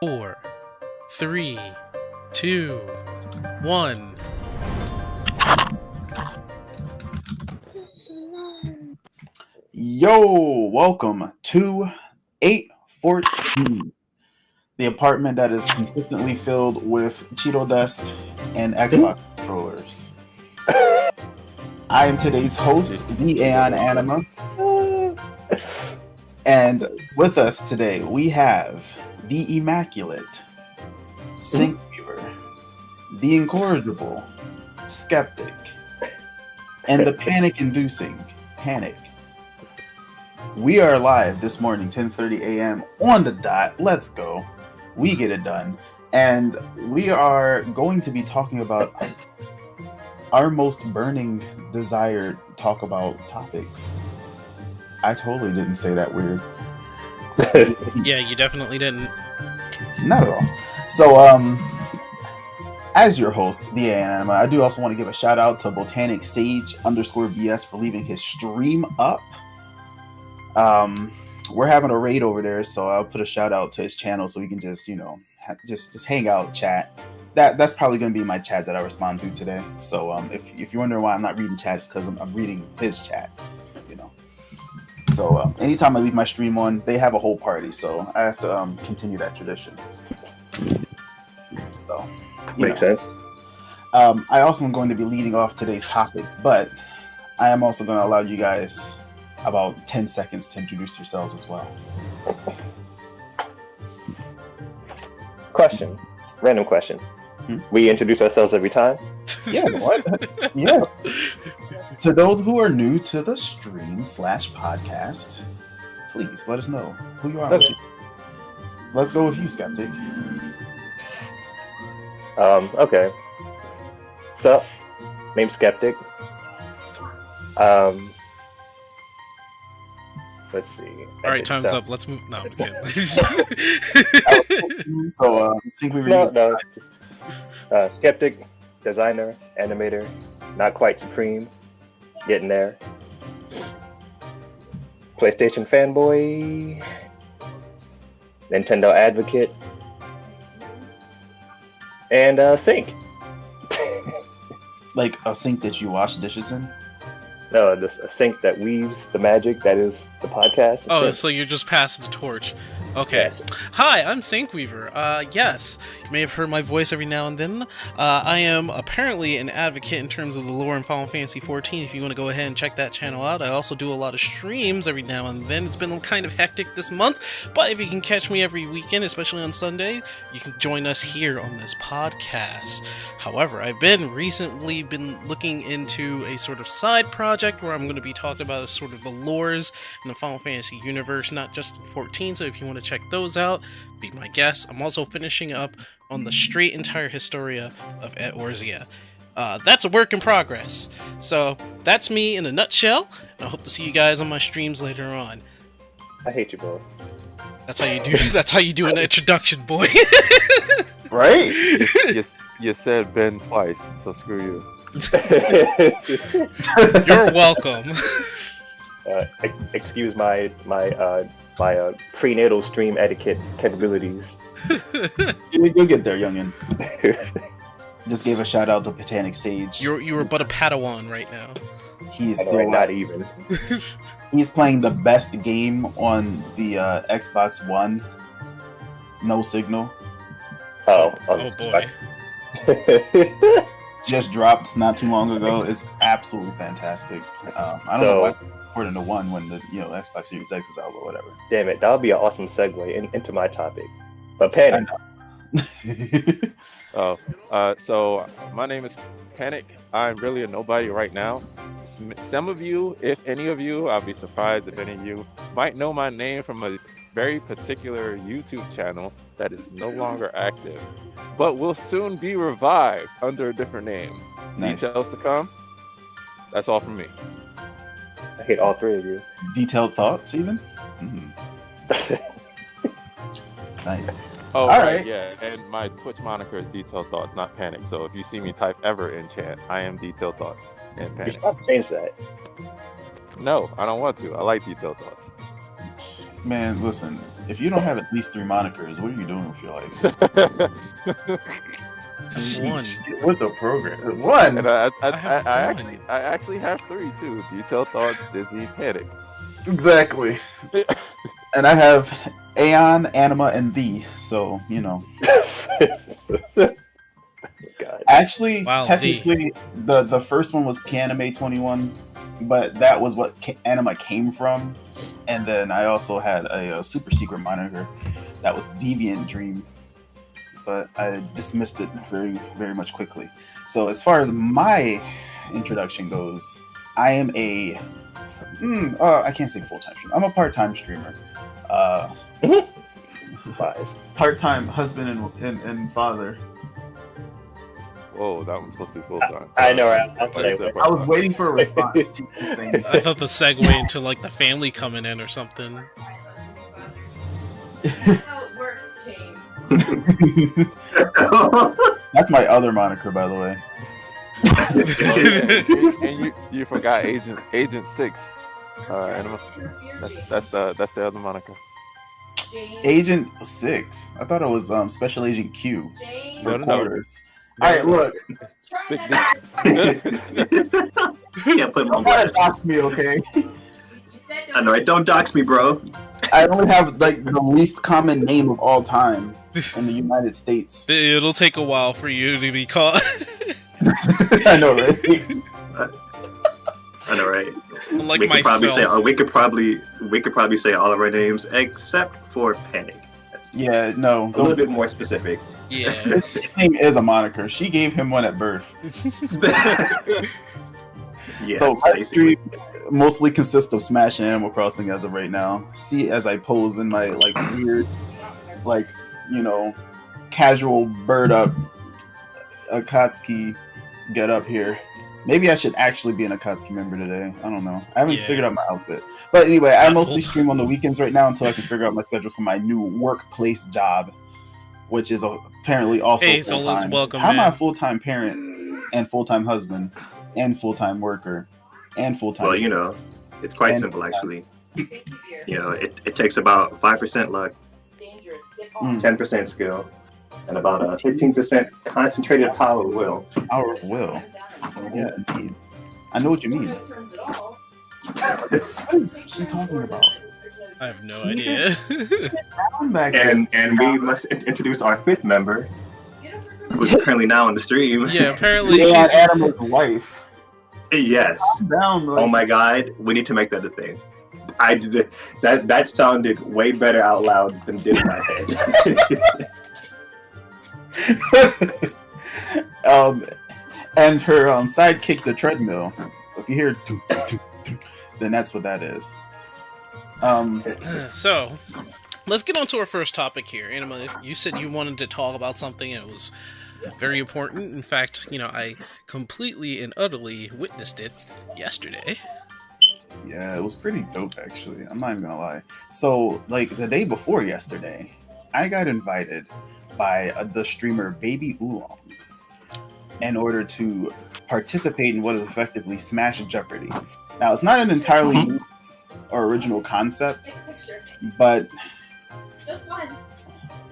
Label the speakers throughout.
Speaker 1: Four, three, two, one.
Speaker 2: Yo, welcome to 814, the apartment that is consistently filled with Cheeto dust and Xbox controllers. I am today's host, the Aeon Anima, and with us today we have the immaculate Sinkweaver, the incorrigible Skeptic, and the panic-inducing Panic. We are live this morning, 10:30 a.m. on the dot. Let's go. We get it done. And we are going to be talking about our most burning desired talk about topics. I totally didn't say that weird.
Speaker 1: Yeah, you definitely didn't.
Speaker 2: Not at all. So, as your host, the Anima, I do also want to give a shout out to Botanic Sage _BS for leaving his stream up. We're having a raid over there, so I'll put a shout out to his channel so we can just, just hang out, chat. That's probably going to be my chat that I respond to today. So if you're wondering why I'm not reading chat, it's because I'm reading his chat. So anytime I leave my stream on, they have a whole party, so I have to continue that tradition. So
Speaker 3: makes sense.
Speaker 2: I also am going to be leading off today's topics, but I am also going to allow you guys about 10 seconds to introduce yourselves as well.
Speaker 3: Question. Random question. We introduce ourselves every time?
Speaker 2: Yeah, what? Yeah. To those who are new to the stream / podcast, please let us know who you are.
Speaker 3: Okay.
Speaker 2: Let's go with you, Skeptic.
Speaker 3: Okay. So, name's Skeptic. Let's see.
Speaker 1: All right, time's up. Let's move. No, I'm kidding.
Speaker 2: So, think we
Speaker 3: No. Skeptic, designer, animator, not quite supreme, getting there. PlayStation fanboy, Nintendo advocate, and sink.
Speaker 2: Like a sink that you wash dishes in?
Speaker 3: No, a sink that weaves the magic that is the podcast.
Speaker 1: Oh, so you're just passing the torch. Okay.
Speaker 3: Yes.
Speaker 1: Hi, I'm Sinkweaver. Yes, you may have heard my voice every now and then. I am apparently an advocate in terms of the lore in Final Fantasy XIV. If you want to go ahead and check that channel out, I also do a lot of streams every now and then. It's been kind of hectic this month, but if you can catch me every weekend, especially on Sunday, you can join us here on this podcast. However, I've recently been looking into a sort of side project where I'm going to be talking about sort of the lores in the Final Fantasy universe, not just in 14, so if you want to check those out, be my guest. I'm also finishing up on the straight entire Historia of Eorzea. That's a work in progress. So that's me in a nutshell, and I hope to see you guys on my streams later on.
Speaker 3: I hate you both.
Speaker 1: That's how you do. That's how you do an introduction, boy.
Speaker 2: Right?
Speaker 4: You said Ben twice, so screw you.
Speaker 1: You're welcome.
Speaker 3: Excuse my prenatal stream etiquette capabilities.
Speaker 2: You'll get there, youngin. Just gave a shout out to Botanic Sage.
Speaker 1: You were but a Padawan right now.
Speaker 2: He is
Speaker 3: I know,
Speaker 2: still
Speaker 3: not even.
Speaker 2: He's playing the best game on the Xbox One. No signal.
Speaker 3: Oh
Speaker 1: boy.
Speaker 2: Just dropped not too long ago. It's absolutely fantastic. I don't know why it's supporting the one when the Xbox Series X is out, but whatever.
Speaker 3: Damn it, that would be an awesome segue into my topic. But Panic.
Speaker 4: So my name is Panic. I'm really a nobody right now. Some of you, if any of you, I'll be surprised if any of you might know my name from a very particular YouTube channel that is no longer active, but will soon be revived under a different name.
Speaker 2: Nice.
Speaker 4: Details to come. That's all from me.
Speaker 3: I hate all three of you.
Speaker 2: Detailed thoughts, even? Nice.
Speaker 4: Oh,
Speaker 2: all
Speaker 4: right,
Speaker 2: right.
Speaker 4: yeah. And my Twitch moniker is Detailed Thoughts, not Panic. So if you see me type ever in chat, I am Detailed Thoughts and
Speaker 3: You
Speaker 4: Panic.
Speaker 3: should change that.
Speaker 4: No, I don't want to. I like Detailed Thoughts.
Speaker 2: Man, listen. If you don't have at least 3 monikers, what are you doing with your life?
Speaker 1: One.
Speaker 2: With the program, one.
Speaker 4: And
Speaker 1: I have one.
Speaker 4: I actually have 3 too. Detailed Thoughts, Disney, Panic.
Speaker 2: Exactly. And I have Aeon, Anima, and Thee. So
Speaker 3: God.
Speaker 2: Actually,
Speaker 1: Wow,
Speaker 2: technically, the first one was Panime 21, but that was what Anima came from. And then I also had a super secret moniker that was Deviant Dream, but I dismissed it very, very much quickly. So as far as my introduction goes, I am I can't say full-time streamer. I'm a part-time streamer.
Speaker 3: Lies.
Speaker 2: Part-time husband and father.
Speaker 4: Whoa, that was supposed to be full time.
Speaker 3: I know, right? I'm
Speaker 4: Like,
Speaker 3: like,
Speaker 2: I was waiting for a response.
Speaker 1: I thought the segue into like the family coming in or something.
Speaker 5: How it works, James.
Speaker 2: That's my other moniker, by the way.
Speaker 4: And you forgot Agent 6. Anima. That's the other moniker.
Speaker 5: James.
Speaker 2: Agent 6. I thought it was Special Agent Q
Speaker 5: James.
Speaker 2: for
Speaker 4: No.
Speaker 2: quarters. All right, look.
Speaker 5: Try
Speaker 4: Big-
Speaker 5: that.
Speaker 6: Can't put him on
Speaker 2: Don't try to
Speaker 6: blast.
Speaker 2: dox me, okay?
Speaker 5: You said
Speaker 6: I know, right? Don't dox me, bro.
Speaker 2: I only have like the least common name of all time in the United States.
Speaker 1: It'll take a while for you to be caught.
Speaker 2: I know, right?
Speaker 6: I know, right?
Speaker 1: Like
Speaker 6: we could probably say,
Speaker 1: myself.
Speaker 6: we could probably say all of our names except for Panic. That's
Speaker 2: Yeah, no.
Speaker 6: a little bit more specific.
Speaker 1: Yeah.
Speaker 2: His name is a moniker. She gave him one at birth.
Speaker 6: Yeah,
Speaker 2: So my
Speaker 6: basically.
Speaker 2: stream mostly consists of Smash and Animal Crossing as of right now. See, as I pose in my like weird, like casual bird up Akatsuki get up here. Maybe I should actually be an Akatsuki member today. I don't know. I haven't
Speaker 1: Yeah.
Speaker 2: figured out my outfit. But anyway, I
Speaker 1: Not
Speaker 2: mostly
Speaker 1: full-time.
Speaker 2: stream on the weekends right now until I can figure out my schedule for my new workplace job, which is apparently also
Speaker 1: Hey, so let's
Speaker 2: full-time.
Speaker 1: welcome
Speaker 2: How am I a
Speaker 1: in.
Speaker 2: full-time parent and full-time husband and full-time worker and full-time?
Speaker 6: Well, it's quite
Speaker 2: And-
Speaker 6: simple actually.
Speaker 5: It's easier.
Speaker 6: It takes about 5% luck,
Speaker 5: It's dangerous. Get
Speaker 2: Mm.
Speaker 5: off.
Speaker 6: 10% skill, and about 15% concentrated power of will.
Speaker 2: Power of will. Yeah, indeed. I know what you mean.
Speaker 5: No terms at all.
Speaker 2: What is she talking about?
Speaker 1: I have no idea.
Speaker 2: I'm back here.
Speaker 6: And we must introduce our 5th member,
Speaker 5: Get over
Speaker 6: who's currently now on the stream.
Speaker 1: Yeah, apparently
Speaker 2: Yeah,
Speaker 1: she's.
Speaker 2: Adam's wife.
Speaker 6: Yes.
Speaker 2: Calm down, like,
Speaker 6: Oh my God, we need to make that a thing. That sounded way better out loud than did in my head.
Speaker 2: And her sidekick, the treadmill. So if you hear doo, doo, doo, then that's what that is.
Speaker 1: So, let's get on to our first topic here. Anima, you said you wanted to talk about something and it was very important. In fact, I completely and utterly witnessed it yesterday.
Speaker 2: Yeah, it was pretty dope actually. I'm not even gonna lie. So like the day before yesterday, I got invited by the streamer Baby Oolong in order to participate in what is effectively Smash Jeopardy. Now it's not an entirely new or original concept,
Speaker 5: Take a picture.
Speaker 2: but
Speaker 5: Just one.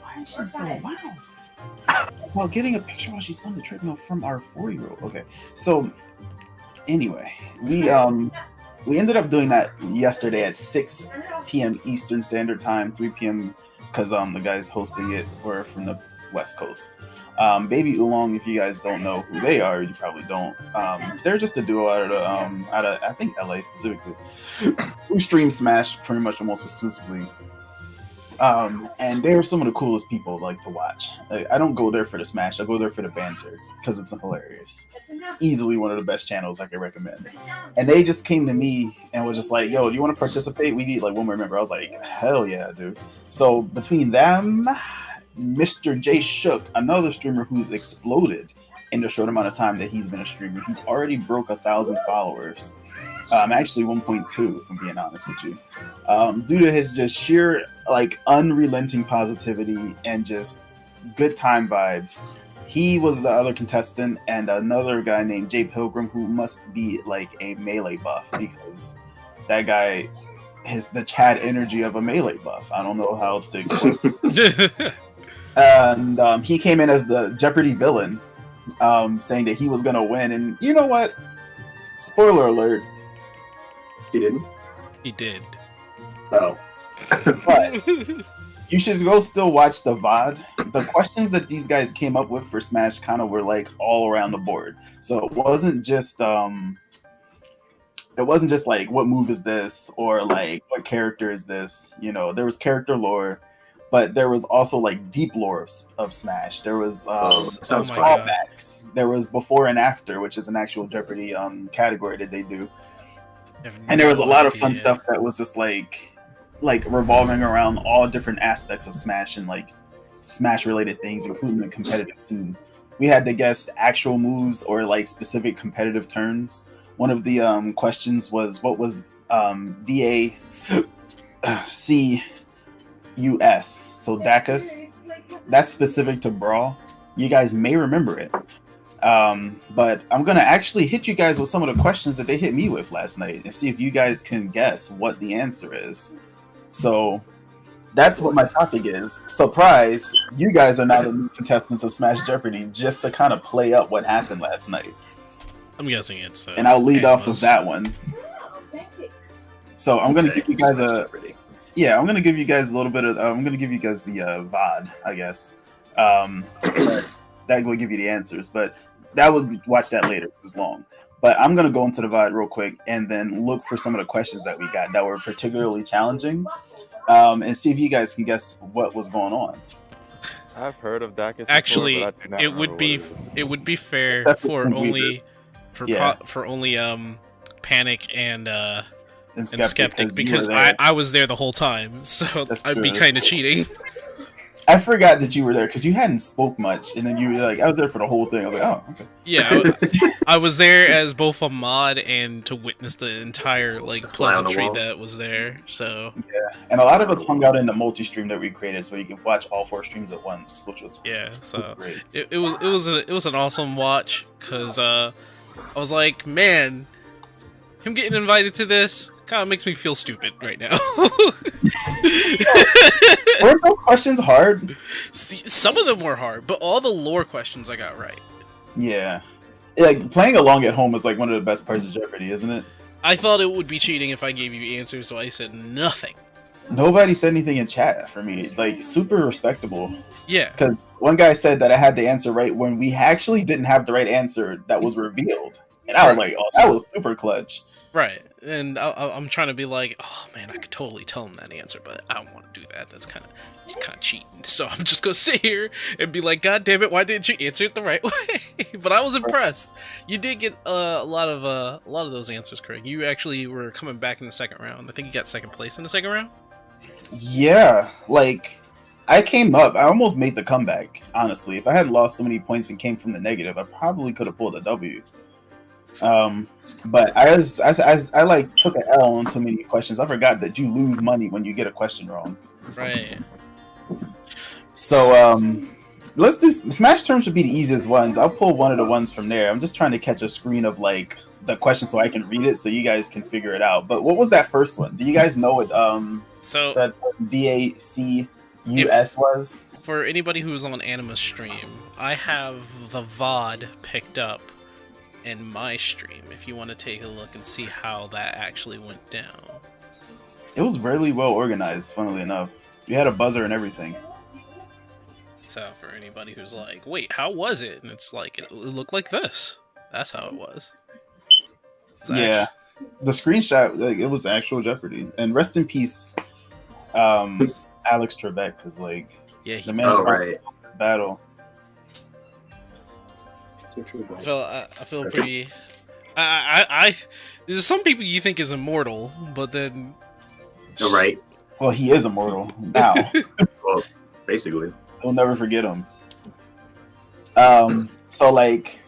Speaker 2: why is she so loud? Well, getting a picture while she's on the treadmill from our 4-year-old. Okay, so anyway, we ended up doing that yesterday at 6
Speaker 5: Turn it off.
Speaker 2: p.m. Eastern Standard Time, 3 p.m. because the guys hosting it were from the West Coast. Baby Oolong, if you guys don't know who they are, you probably don't. They're just a duo out of I think LA specifically. We stream Smash pretty much almost exclusively. And they're some of the coolest people like to watch. I don't go there for the Smash, I go there for the banter because it's hilarious.
Speaker 5: That's enough.
Speaker 2: Easily one of the best channels I can recommend.
Speaker 5: Put it down.
Speaker 2: And they just came to me and was just like, yo, do you want to participate? We need like one more member. I was like, hell yeah, dude. So between them, Mr. J Shook, another streamer who's exploded in the short amount of time that he's been a streamer. He's already broke 1,000 followers. Actually 1.2, if I'm being honest with you. Due to his just sheer like unrelenting positivity and just good time vibes. He was the other contestant, and another guy named Jay Pilgrim, who must be like a melee buff because that guy the Chad energy of a melee buff. I don't know how else to explain it. And he came in as the Jeopardy villain, saying that he was gonna win. And you know what? Spoiler alert,
Speaker 6: He didn't.
Speaker 1: He did.
Speaker 6: Oh.
Speaker 2: but you should go still watch the VOD. The questions that these guys came up with for Smash kind of were like all around the board. So it wasn't just like what move is this or like what character is this. You know, there was character lore, but there was also like deep lore of Smash. There was
Speaker 6: sounds
Speaker 1: my
Speaker 6: fun.
Speaker 1: God.
Speaker 2: callbacks. There was before and after, which is an actual Jeopardy category that they do. And there was a lot of fun stuff that was just like revolving around all different aspects of Smash and like Smash related things, including the competitive scene. We had to guess actual moves or like specific competitive turns. One of the questions was what was DACUS, so Dacus. That's specific to Brawl. You guys may remember it. But I'm gonna actually hit you guys with some of the questions that they hit me with last night and see if you guys can guess what the answer is. So that's what my topic is. Surprise! You guys are now the new contestants of Smash Jeopardy, just to kind of play up what happened last night.
Speaker 1: I'm guessing it's.
Speaker 2: And I'll lead off with that one.
Speaker 5: Pancakes.
Speaker 2: So I'm gonna give you guys
Speaker 6: Jeopardy.
Speaker 2: I'm gonna give you guys a little bit of. I'm gonna give you guys the VOD, I guess. But that will give you the answers, but that would watch that later. It's long. But I'm gonna go into the VOD real quick and then look for some of the questions that we got that were particularly challenging, and see if you guys can guess what was going on.
Speaker 4: I've heard of Dacus.
Speaker 1: Actually,
Speaker 4: before, but I do not
Speaker 1: it
Speaker 4: remember
Speaker 1: would
Speaker 4: what
Speaker 1: be fair
Speaker 2: Except for
Speaker 1: for
Speaker 2: Weaver.
Speaker 1: only
Speaker 2: Yeah.
Speaker 1: for only Panic and
Speaker 2: And
Speaker 1: Skeptic
Speaker 2: you
Speaker 1: because
Speaker 2: were there.
Speaker 1: I was there the whole time, so
Speaker 2: That's
Speaker 1: I'd be
Speaker 2: true.
Speaker 1: kind of cheating.
Speaker 2: I forgot that you were there because you hadn't spoke much, and then you were like, "I was there for the whole thing." I was like, "Oh, okay."
Speaker 1: Yeah, I was there as both a mod and to witness the entire like
Speaker 6: Fly on the
Speaker 1: pleasantry
Speaker 6: wall.
Speaker 1: that was there. So
Speaker 2: And a lot of us hung out in the multi-stream that we created, so you could watch all 4 streams at once, which was
Speaker 1: yeah,
Speaker 2: was
Speaker 1: so
Speaker 2: great.
Speaker 1: it was an awesome watch because I was like, man, him getting invited to this kind of makes me feel stupid right now.
Speaker 2: Weren't those questions hard?
Speaker 1: See, some of them were hard, but all the lore questions I got right.
Speaker 2: Yeah. Like playing along at home is like one of the best parts of Jeopardy, isn't it?
Speaker 1: I thought it would be cheating if I gave you answers, so I said nothing.
Speaker 2: Nobody said anything in chat for me. Like super respectable.
Speaker 1: Yeah,
Speaker 2: Because one guy said that I had the answer right when we actually didn't have the right answer that was revealed. And I was like, oh, that was super clutch.
Speaker 1: right. And I'm trying to be like, oh man, I could totally tell him that answer, but I don't want to do that. That's kind of cheating. So I'm just gonna sit here and be like, God damn it, why didn't you answer it the right way? But I was impressed. You did get a lot of those answers correct. You actually were coming back in the second round. I think you got second place in the second round.
Speaker 2: Yeah. Like I came up. I almost made the comeback, honestly. If I had lost so many points and came from the negative, I probably could have pulled a W. But I like took an L on too many questions. I forgot that you lose money when you get a question wrong.
Speaker 1: Right.
Speaker 2: So let's do Smash terms should be the easiest ones. I'll pull one of the ones from there. I'm just trying to catch a screen of like the question so I can read it so you guys can figure it out. But what was that first one? Do you guys know what
Speaker 1: So
Speaker 2: that DACUS was?
Speaker 1: for anybody who's on Anima's stream, I have the VOD picked up in my stream if you want to take a look and see how that actually went down.
Speaker 2: It was really well organized, funnily enough. You had a buzzer and everything.
Speaker 1: So for anybody who's like, wait, how was it? And it's like, it looked like this. That's how it was. It's
Speaker 2: Yeah. The screenshot, like, it was actual Jeopardy. And rest in peace, Alex Trebek, because, like,
Speaker 1: Yeah,
Speaker 2: the man
Speaker 6: Oh,
Speaker 2: who
Speaker 6: right.
Speaker 2: lost this battle.
Speaker 1: I feel pretty. There's some people you think is immortal, but then.
Speaker 6: Oh, right.
Speaker 2: Well, he is immortal now.
Speaker 6: Well, basically.
Speaker 2: We'll never forget him. So, like,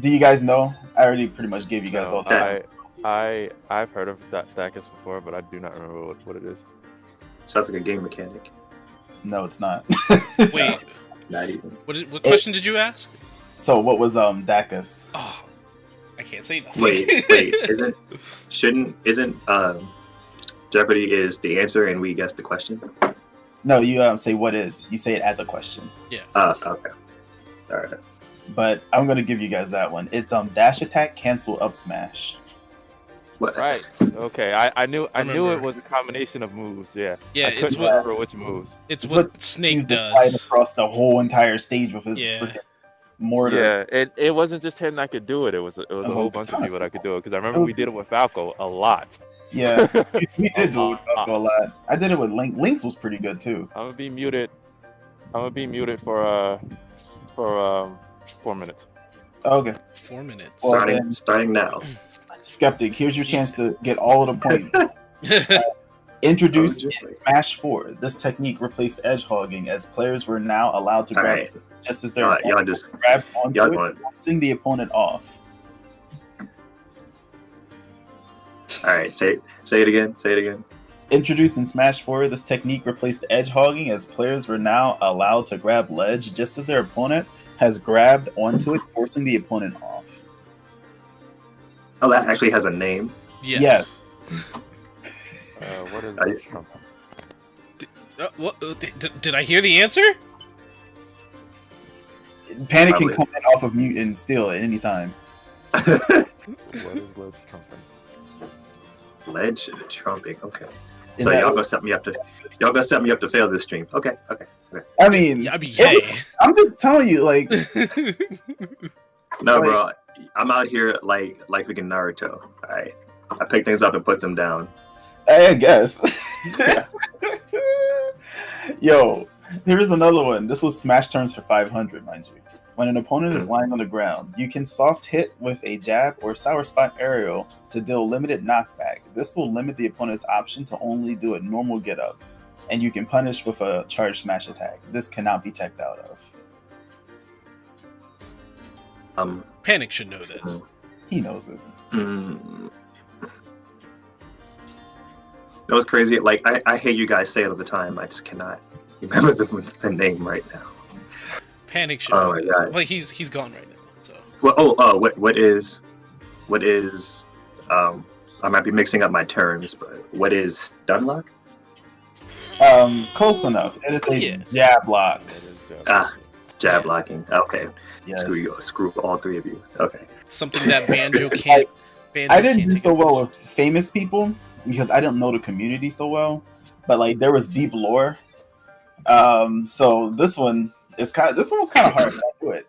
Speaker 2: do you guys know? I already pretty much gave you guys all that.
Speaker 4: I've heard of that Dacus before, but I do not remember what it is.
Speaker 6: Sounds like a game mechanic.
Speaker 2: No, it's not.
Speaker 1: Wait,
Speaker 6: Not even.
Speaker 1: what question did you ask?
Speaker 2: So, what was Dacus?
Speaker 1: Oh, I can't say nothing.
Speaker 6: Wait. Isn't Jeopardy is the answer, and we guess the question.
Speaker 2: No, you say what is. You say it as a question.
Speaker 6: Okay. All right.
Speaker 2: But I'm gonna give you guys that one. It's dash attack, cancel, up smash.
Speaker 6: What?
Speaker 4: Right. Okay. I knew
Speaker 1: Remember.
Speaker 4: it was a combination of moves. Yeah.
Speaker 1: Yeah,
Speaker 4: I
Speaker 1: it's
Speaker 4: couldn't
Speaker 1: what
Speaker 4: remember which moves.
Speaker 1: it's what
Speaker 2: he
Speaker 1: Snake
Speaker 2: used to slide
Speaker 1: does.
Speaker 2: across the whole entire stage with his
Speaker 1: Yeah.
Speaker 2: freaking mortar.
Speaker 4: Yeah. It wasn't just him that could do it. It was a
Speaker 2: was
Speaker 4: whole
Speaker 2: a
Speaker 4: bunch
Speaker 2: ton
Speaker 4: of
Speaker 2: of
Speaker 4: people that could do it. Because I
Speaker 2: It
Speaker 4: remember
Speaker 2: was-
Speaker 4: we did it with Falco a lot.
Speaker 2: Yeah, we did do it with Falco a lot. I did it with Link. Link's was pretty good too.
Speaker 4: I'm gonna be muted. For 4 minutes.
Speaker 2: Okay,
Speaker 1: 4 minutes.
Speaker 2: Well,
Speaker 6: Starting now.
Speaker 2: Skeptic, here's your chance to get all of the points. Introduced
Speaker 6: just
Speaker 2: in
Speaker 6: like-
Speaker 2: Smash 4, this technique replaced edge hogging, as players were now allowed to
Speaker 6: All
Speaker 2: grab
Speaker 6: right.
Speaker 2: just as their
Speaker 6: Y'all
Speaker 2: opponent
Speaker 6: just
Speaker 2: grabbed onto
Speaker 6: y'all
Speaker 2: it,
Speaker 6: going.
Speaker 2: forcing the opponent off.
Speaker 6: All right. Say it again. Say it again.
Speaker 2: Introduced in Smash 4, this technique replaced edge hogging, as players were now allowed to grab ledge just as their opponent has grabbed onto it, forcing the opponent off.
Speaker 6: Oh, that actually has a name.
Speaker 1: Yes.
Speaker 2: Yes.
Speaker 4: What is
Speaker 6: I-
Speaker 4: this from?
Speaker 1: Did I hear the answer?
Speaker 2: Panic can
Speaker 6: Probably.
Speaker 2: come in off of mute and steal at any time.
Speaker 4: What is Ledge Trumping?
Speaker 6: Ledge trumping. Okay.
Speaker 2: Is
Speaker 6: So
Speaker 2: that-
Speaker 6: y'all gonna set me up to fail this stream. Okay.
Speaker 2: I mean,
Speaker 1: Yeah, I mean,
Speaker 2: it-
Speaker 1: yay.
Speaker 2: I'm just telling you, like,
Speaker 6: No,
Speaker 2: Right.
Speaker 6: bro. I'm out here like freaking Naruto. All right. I pick things up and put them down.
Speaker 2: I guess. Yo, here's another one. This was Smash turns for 500, mind you. When an opponent is lying on the ground, you can soft hit with a jab or sour spot aerial to deal limited knockback. This will limit the opponent's option to only do a normal get up, and you can punish with a charged smash attack. This cannot be teched out of.
Speaker 1: Panic should know this.
Speaker 2: He knows it.
Speaker 6: Mm. That was crazy. Like I hear you guys say it all the time. I just cannot remember the name right now.
Speaker 1: Panic should
Speaker 6: Oh
Speaker 1: know
Speaker 6: my
Speaker 1: this.
Speaker 6: God.
Speaker 1: But he's gone right now. So
Speaker 6: Well, what is? I might be mixing up my terms, but what is Dunlock?
Speaker 2: Close enough. It is a
Speaker 1: Yeah.
Speaker 2: jab lock.
Speaker 4: What is that?
Speaker 6: Ah, jab locking. Okay,
Speaker 2: Yes.
Speaker 6: screw all three of you. Okay.
Speaker 1: something that Banjo can't. Banjo
Speaker 2: I didn't
Speaker 1: can't
Speaker 2: do
Speaker 1: take
Speaker 2: so
Speaker 1: it.
Speaker 2: well with famous people because I don't know the community so well. But like there was deep lore. So this one was kind of hard to do it.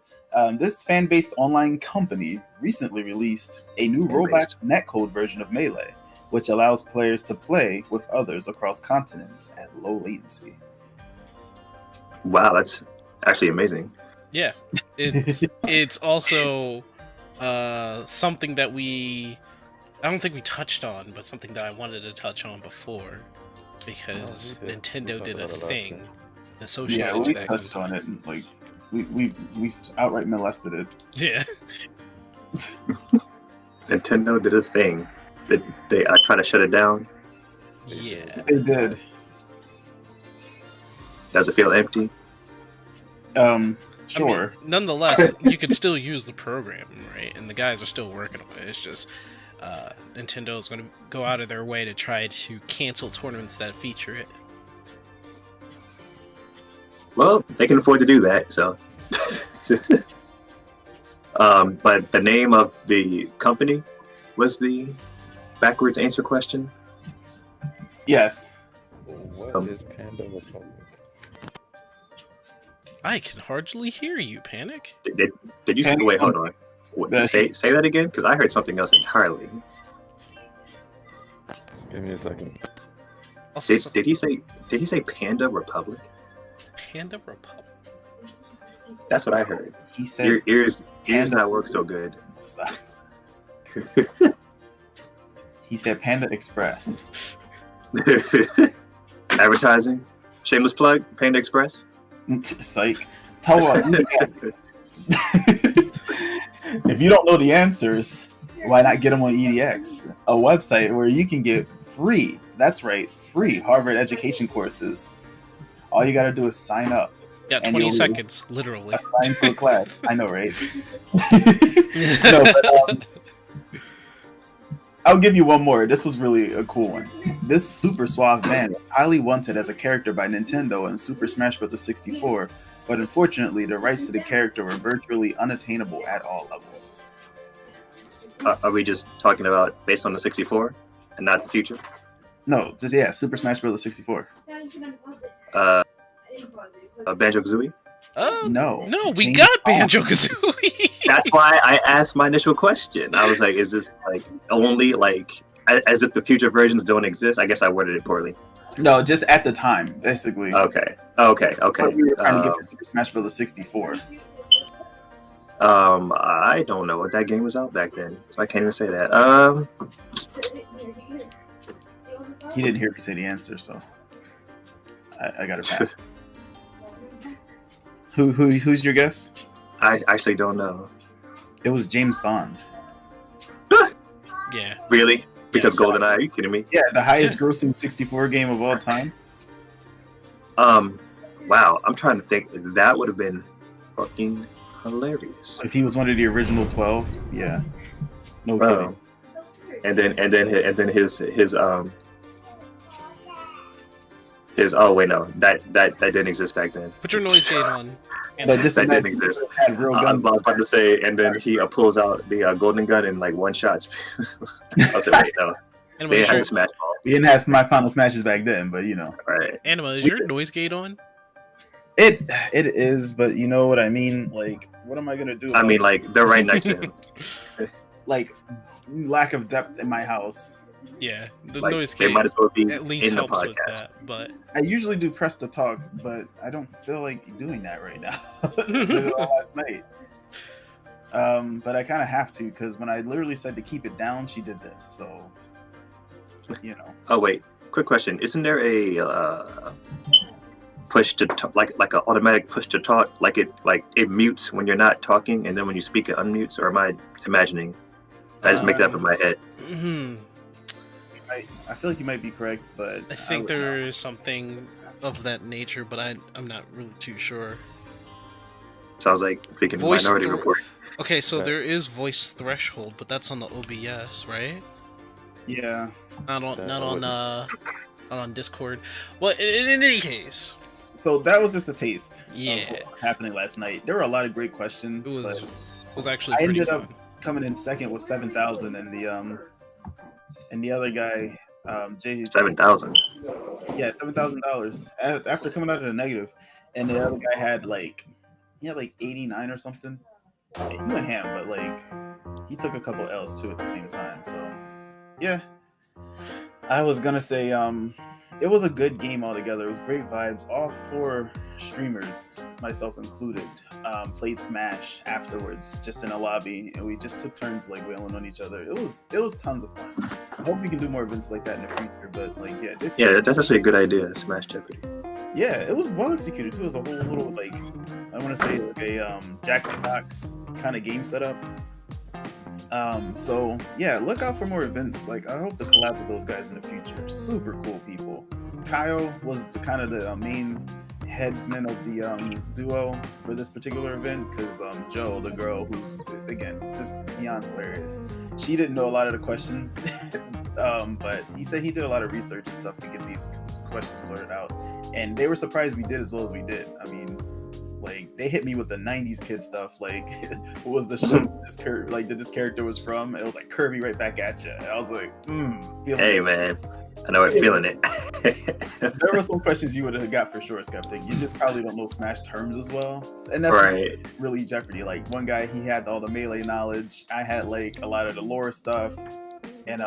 Speaker 2: This fan-based online company recently released a new rollback netcode version of Melee, which allows players to play with others across continents at low latency.
Speaker 6: Wow, that's actually amazing.
Speaker 1: Yeah, it's also something that I don't think we touched on, but something that I wanted to touch on before because
Speaker 4: we did.
Speaker 1: Nintendo
Speaker 4: We
Speaker 1: did a
Speaker 4: talked about it
Speaker 1: thing
Speaker 2: Yeah,
Speaker 1: associated
Speaker 2: we
Speaker 1: to that.
Speaker 2: touched on it. And, like we outright molested it.
Speaker 1: Yeah,
Speaker 6: Nintendo did a thing. Did they try to shut it down?
Speaker 1: yeah.
Speaker 2: They did.
Speaker 6: Does it feel empty?
Speaker 2: Sure.
Speaker 1: I mean, nonetheless, you could still use the program, right? And the guys are still working on it. It's just Nintendo is going to go out of their way to try to cancel tournaments that feature it.
Speaker 6: Well, they can afford to do that, so. But the name of the company was the backwards answer question.
Speaker 2: Yes.
Speaker 4: What is Panda Republic?
Speaker 1: I can hardly hear you, Panic.
Speaker 6: Did you say? Wait, hold on. Say that again, because I heard something else entirely.
Speaker 4: Give me a second.
Speaker 1: Also,
Speaker 6: Did he say Panda Republic?
Speaker 1: Panda Republic.
Speaker 6: That's what I heard.
Speaker 2: He said
Speaker 6: Your ears not work so good.
Speaker 2: Stop. He said Panda Express.
Speaker 6: Advertising, shameless plug. Panda Express.
Speaker 2: Psych. Tell what? If you don't know the answers, why not get them on EDX, a website where you can get free, that's right, free Harvard education courses. All you gotta do is sign up.
Speaker 1: Yeah,
Speaker 2: And
Speaker 1: 20
Speaker 2: you'll-
Speaker 1: seconds, literally.
Speaker 2: Assign to a class. I know, right? No, but I'll give you one more. This was really a cool one. This super suave man was highly wanted as a character by Nintendo in Super Smash Bros. 64, but unfortunately, the rights to the character were virtually unattainable at all levels.
Speaker 6: Are we just talking about based on the 64 and not the future?
Speaker 2: No, just Super Smash Bros. 64.
Speaker 6: Banjo-Kazooie?
Speaker 2: No,
Speaker 1: we
Speaker 2: James
Speaker 1: got
Speaker 2: Bond.
Speaker 1: Banjo-Kazooie.
Speaker 6: That's why I asked my initial question. I was like, is this like only like as if the future versions don't exist? I guess I worded it poorly.
Speaker 2: No, just at the time, basically.
Speaker 6: Okay.
Speaker 2: What we were trying to get for Super Smash Bros. 64.
Speaker 6: I don't know what that game was out back then, so I can't even say that.
Speaker 2: He didn't hear me say the answer, so I got to pass. Who's your guess?
Speaker 6: I actually don't know.
Speaker 2: It was James Bond.
Speaker 1: Yeah.
Speaker 6: Really? Because
Speaker 1: Yes.
Speaker 6: GoldenEye? Are you kidding me?
Speaker 2: Yeah, the highest grossing 64 game of all time.
Speaker 6: Wow. I'm trying to think. That would have been fucking hilarious.
Speaker 2: If he was one of the original 12, yeah. No
Speaker 6: Wow.
Speaker 2: kidding.
Speaker 6: And then his oh wait no that didn't exist back then.
Speaker 1: Put your noise gate on.
Speaker 2: But just
Speaker 6: That didn't
Speaker 2: imagine
Speaker 6: exist.
Speaker 2: if it had real
Speaker 6: I
Speaker 2: guns.
Speaker 6: was about to say, and then he pulls out the golden gun and like one shots. I was like, wait, no,
Speaker 1: Anima,
Speaker 6: they
Speaker 1: is
Speaker 6: had
Speaker 1: your,
Speaker 6: a smash ball,
Speaker 2: We didn't have my final smashes back then, but you know.
Speaker 6: right?
Speaker 1: Anima, is your noise gate on?
Speaker 2: It is, but you know what I mean? Like, what am I gonna do?
Speaker 6: I mean, like they're right next to him.
Speaker 2: like lack of depth in my house.
Speaker 1: Yeah, the
Speaker 6: Like,
Speaker 1: noise
Speaker 6: they
Speaker 1: gate
Speaker 6: might as well be
Speaker 1: at least
Speaker 6: in the
Speaker 1: helps with
Speaker 6: podcast.
Speaker 1: that. But
Speaker 2: I usually do press to talk, but I don't feel like doing that right now. Did it all last night. But I kind of have to because when I literally said to keep it down, she did this. So, you know.
Speaker 6: Oh wait, quick question: isn't there a push to talk, like an automatic push to talk? Like it mutes when you're not talking, and then when you speak, it unmutes. Or am I imagining? I just make that up in my head.
Speaker 2: I feel like you might be correct, but
Speaker 1: I think
Speaker 2: would
Speaker 1: there
Speaker 2: know.
Speaker 1: is something of that nature, but I'm not really too sure.
Speaker 6: Sounds like freaking
Speaker 1: Voice
Speaker 6: Minority
Speaker 1: thro-
Speaker 6: Report.
Speaker 1: Okay, so
Speaker 4: Right.
Speaker 1: there is voice threshold, but that's on the OBS, right?
Speaker 2: Yeah.
Speaker 1: Not on
Speaker 4: Yeah,
Speaker 1: not
Speaker 4: I
Speaker 1: on not on Discord. Well, in any case,
Speaker 2: So that was just a taste.
Speaker 1: Yeah.
Speaker 2: Of what happening last night. There were a lot of great questions.
Speaker 1: it
Speaker 2: but
Speaker 1: was actually
Speaker 2: I
Speaker 1: pretty
Speaker 2: ended
Speaker 1: fun.
Speaker 2: up coming in second with 7,000, and the other guy, Jay,
Speaker 6: 7,000.
Speaker 2: yeah, $7,000 after coming out of the negative, and the other guy had like 89 or something. And he went ham, but like he took a couple L's too at the same time. So yeah, I was gonna say it was a good game altogether. It was great vibes. All 4 streamers, myself included, played Smash afterwards, just in a lobby, and we just took turns like wailing on each other. It was tons of fun. I hope we can do more events like that in the future. But like just
Speaker 6: Yeah, that's actually a good idea. Smash Jeopardy.
Speaker 2: yeah, it was well executed too. It was a whole little like I want to say like a Jack in the Box kind of game setup. So yeah, look out for more events. Like I hope to collab with those guys in the future. Super cool people. Kyle was the main headsman of the duo for this particular event because Joe, the girl who's again just beyond hilarious, she didn't know a lot of the questions, but he said he did a lot of research and stuff to get these questions sorted out, and they were surprised we did as well as we did. I mean, like they hit me with the 90s kid stuff, like what was the show that this character was from, and it was like Kirby right back at you, and I was like feeling
Speaker 6: Hey
Speaker 2: it.
Speaker 6: man, I know I'm feeling it.
Speaker 2: There were some questions you would have got for sure, Skeptic. You just probably don't know Smash terms as well, and that's
Speaker 6: Right.
Speaker 2: really Jeopardy. Like one guy, he had all the melee knowledge. I had like a lot of the lore stuff, and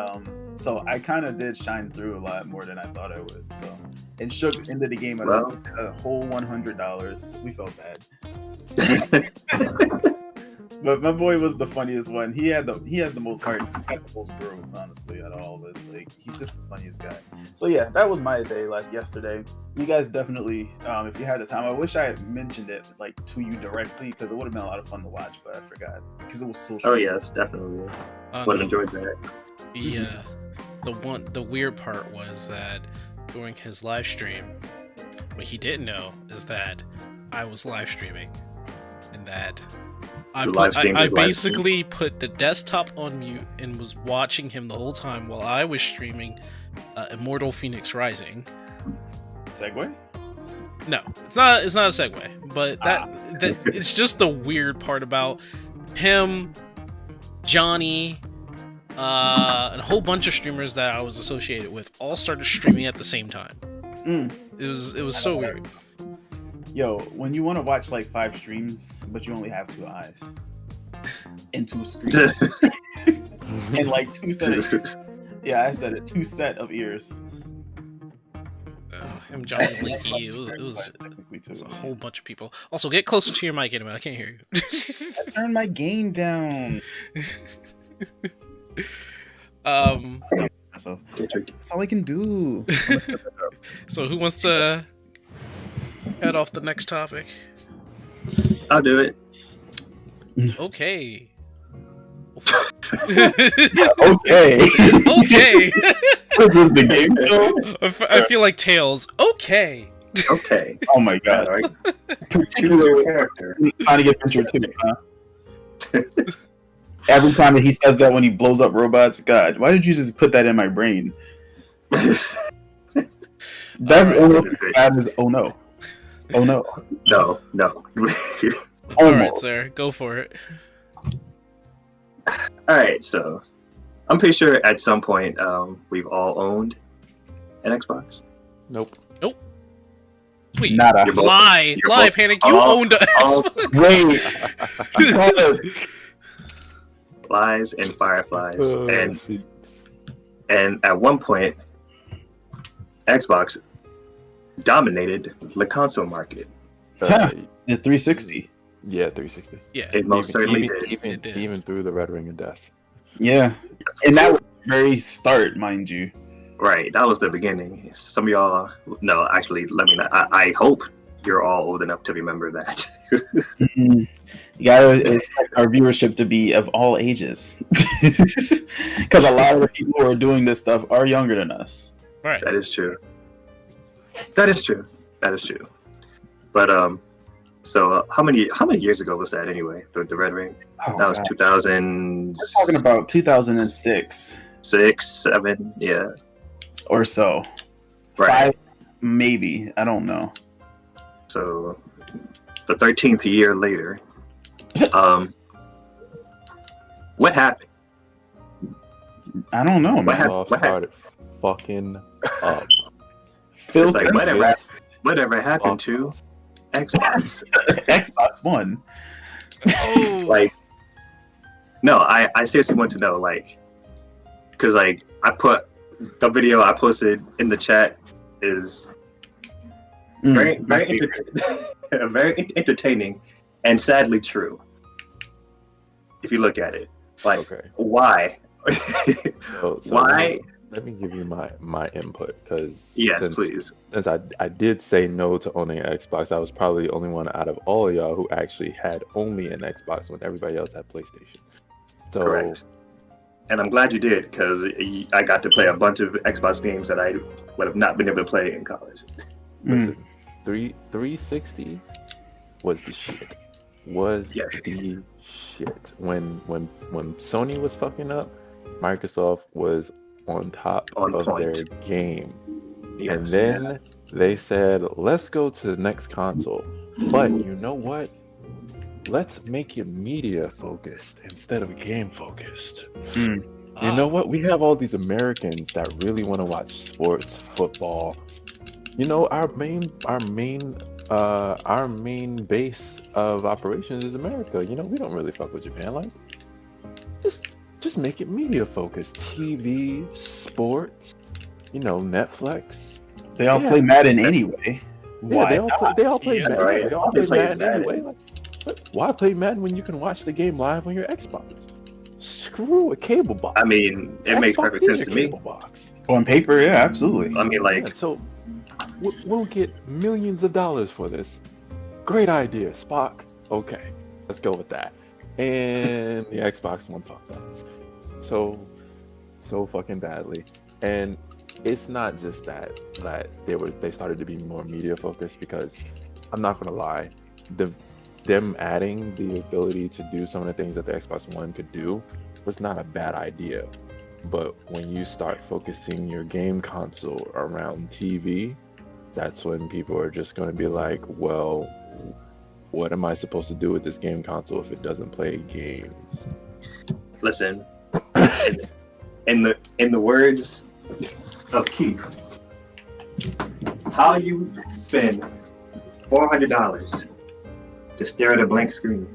Speaker 2: so I kind of did shine through a lot more than I thought I would. So, and Shook ended the game at
Speaker 6: Well.
Speaker 2: a whole $100. We felt bad, but my boy was the funniest one. He has the most heart. He had the most growth, honestly, out of all of us. Like he's just the funniest guy. So yeah, that was my day, like yesterday. You guys definitely, if you had the time, I wish I had mentioned it like to you directly because it would have been a lot of fun to watch, but I forgot because it was so
Speaker 6: Oh
Speaker 2: short.
Speaker 6: yes, definitely. Would have
Speaker 1: No,
Speaker 6: enjoyed that.
Speaker 1: the weird part was that during his live stream, what he didn't know is that I was live streaming, and that
Speaker 6: live streamed
Speaker 1: I
Speaker 6: his live stream.
Speaker 1: basically put the desktop on mute and was watching him the whole time while I was streaming Immortal Phoenix Rising.
Speaker 2: Segue?
Speaker 1: No, it's not. It's not a segue, but that it's just the weird part about him, Johnny, and a whole bunch of streamers that I was associated with all started streaming at the same time.
Speaker 2: Mm.
Speaker 1: It was so weird.
Speaker 2: Yo, when you want to watch like 5 streams, but you only have 2 eyes and 2 screens and like 2 set of ears. Yeah, I said it. 2 set of ears.
Speaker 1: Him, Johnny, Linky, it was a whole bunch of people. Also, get closer to your mic, anyway. I can't hear you.
Speaker 2: I turned my gain down. So that's all I can do.
Speaker 1: So who wants to head off the next topic?
Speaker 6: I'll do it.
Speaker 1: Okay.
Speaker 2: Okay.
Speaker 1: Okay.
Speaker 2: This is the game show.
Speaker 1: I feel like Tails. Okay.
Speaker 6: Okay.
Speaker 2: Oh my god.
Speaker 6: All right.
Speaker 2: Particular character. Trying to get Venture too, huh? Every time that he says that when he blows up robots, God, why did you just put that in my brain? That's
Speaker 1: Alright,
Speaker 2: almost as bad as oh no. Oh no.
Speaker 6: No.
Speaker 1: All right, sir. Go for it.
Speaker 6: All right, so I'm pretty sure at some point we've all owned an Xbox.
Speaker 4: Nope.
Speaker 1: Wait.
Speaker 2: Nada.
Speaker 6: You're both-
Speaker 1: Lie,
Speaker 6: you're
Speaker 1: lie,
Speaker 6: both-
Speaker 1: Panic. You
Speaker 6: all-
Speaker 1: owned an
Speaker 6: all-
Speaker 1: Xbox.
Speaker 2: Wait.
Speaker 6: Lies and fireflies,
Speaker 4: Oh,
Speaker 6: and
Speaker 4: shit.
Speaker 6: at one point, Xbox dominated the console market.
Speaker 4: Uh,
Speaker 2: The 360.
Speaker 4: yeah, 360.
Speaker 1: Yeah.
Speaker 6: It most certainly did.
Speaker 1: It did.
Speaker 4: Even through the Red Ring of Death.
Speaker 2: Yeah. And that was the very start, mind you.
Speaker 6: Right, that was the beginning. Some of y'all, no, actually, let me not. I hope you're all old enough to remember that.
Speaker 2: You gotta expect our viewership to be of all ages. Because a lot of the people who are doing this stuff are younger than us.
Speaker 1: Right.
Speaker 6: That is true. That is true. But so how many years ago was that anyway? The Red Ring.
Speaker 2: Oh,
Speaker 6: That was
Speaker 2: God.
Speaker 6: 2000.
Speaker 2: We're talking about 2006
Speaker 6: 6, 7, yeah.
Speaker 2: or so.
Speaker 6: Right.
Speaker 2: 5, maybe. I don't know.
Speaker 6: So the 13th year later, what happened?
Speaker 2: I don't know,
Speaker 6: What
Speaker 2: man.
Speaker 6: happened?
Speaker 4: All
Speaker 6: What happened?
Speaker 4: started fucking up.
Speaker 2: Phil
Speaker 6: It's like
Speaker 2: Spencer,
Speaker 6: whatever happened to Xbox?
Speaker 2: Xbox One.
Speaker 1: Oh.
Speaker 6: Like, no, I seriously want to know, like, because like I put the video I posted in the chat is very
Speaker 2: My favorite.
Speaker 6: very entertaining and sadly true. If you look at it, like,
Speaker 4: Okay.
Speaker 6: why?
Speaker 4: So
Speaker 6: Why?
Speaker 4: Let me give you my input, because
Speaker 6: Yes, please.
Speaker 4: Since I did say no to owning an Xbox, I was probably the only one out of all of y'all who actually had only an Xbox when everybody else had PlayStation. So
Speaker 6: Correct. And I'm glad you did, because I got to play a bunch of Xbox games that I would have not been able to play in college.
Speaker 4: listen, 360 was the shit.
Speaker 6: Yes.
Speaker 4: The shit. When Sony was fucking up, Microsoft was on top
Speaker 6: On
Speaker 4: of
Speaker 6: point.
Speaker 4: their game.
Speaker 6: Yes.
Speaker 4: And then they said, let's go to the next console. But you know what? Let's make it media focused instead of game focused. You know what? We have all these Americans that really want to watch sports, football. You know, our main base of operations is America. You know, we don't really fuck with Japan. Like, just make it media focused. TV, sports, you know, Netflix.
Speaker 2: They all
Speaker 4: Yeah.
Speaker 2: play Madden anyway. Why?
Speaker 4: Yeah, they all play
Speaker 1: Yeah,
Speaker 4: Madden.
Speaker 6: right.
Speaker 4: They all
Speaker 6: They
Speaker 4: play
Speaker 6: play
Speaker 4: Madden
Speaker 6: Madden.
Speaker 4: anyway. Like, why play Madden when you can watch the game live on your Xbox? Screw a cable box.
Speaker 6: I mean, it makes
Speaker 4: Xbox
Speaker 6: perfect
Speaker 4: is
Speaker 6: sense
Speaker 4: your
Speaker 6: to me.
Speaker 4: cable box.
Speaker 2: On paper, yeah, absolutely.
Speaker 6: I mean, like,
Speaker 4: Yeah, so we'll get millions of dollars for this. Great idea, Spock. Okay, let's go with that. And the Xbox One fucked up. So fucking badly. And it's not just that they started to be more media focused, because I'm not gonna lie, them adding the ability to do some of the things that the Xbox One could do was not a bad idea. But when you start focusing your game console around TV, that's when people are just going to be like, well, what am I supposed to do with this game console if it doesn't play games?
Speaker 6: Listen, in the words of Keith, how you spend $400 to stare at a blank screen?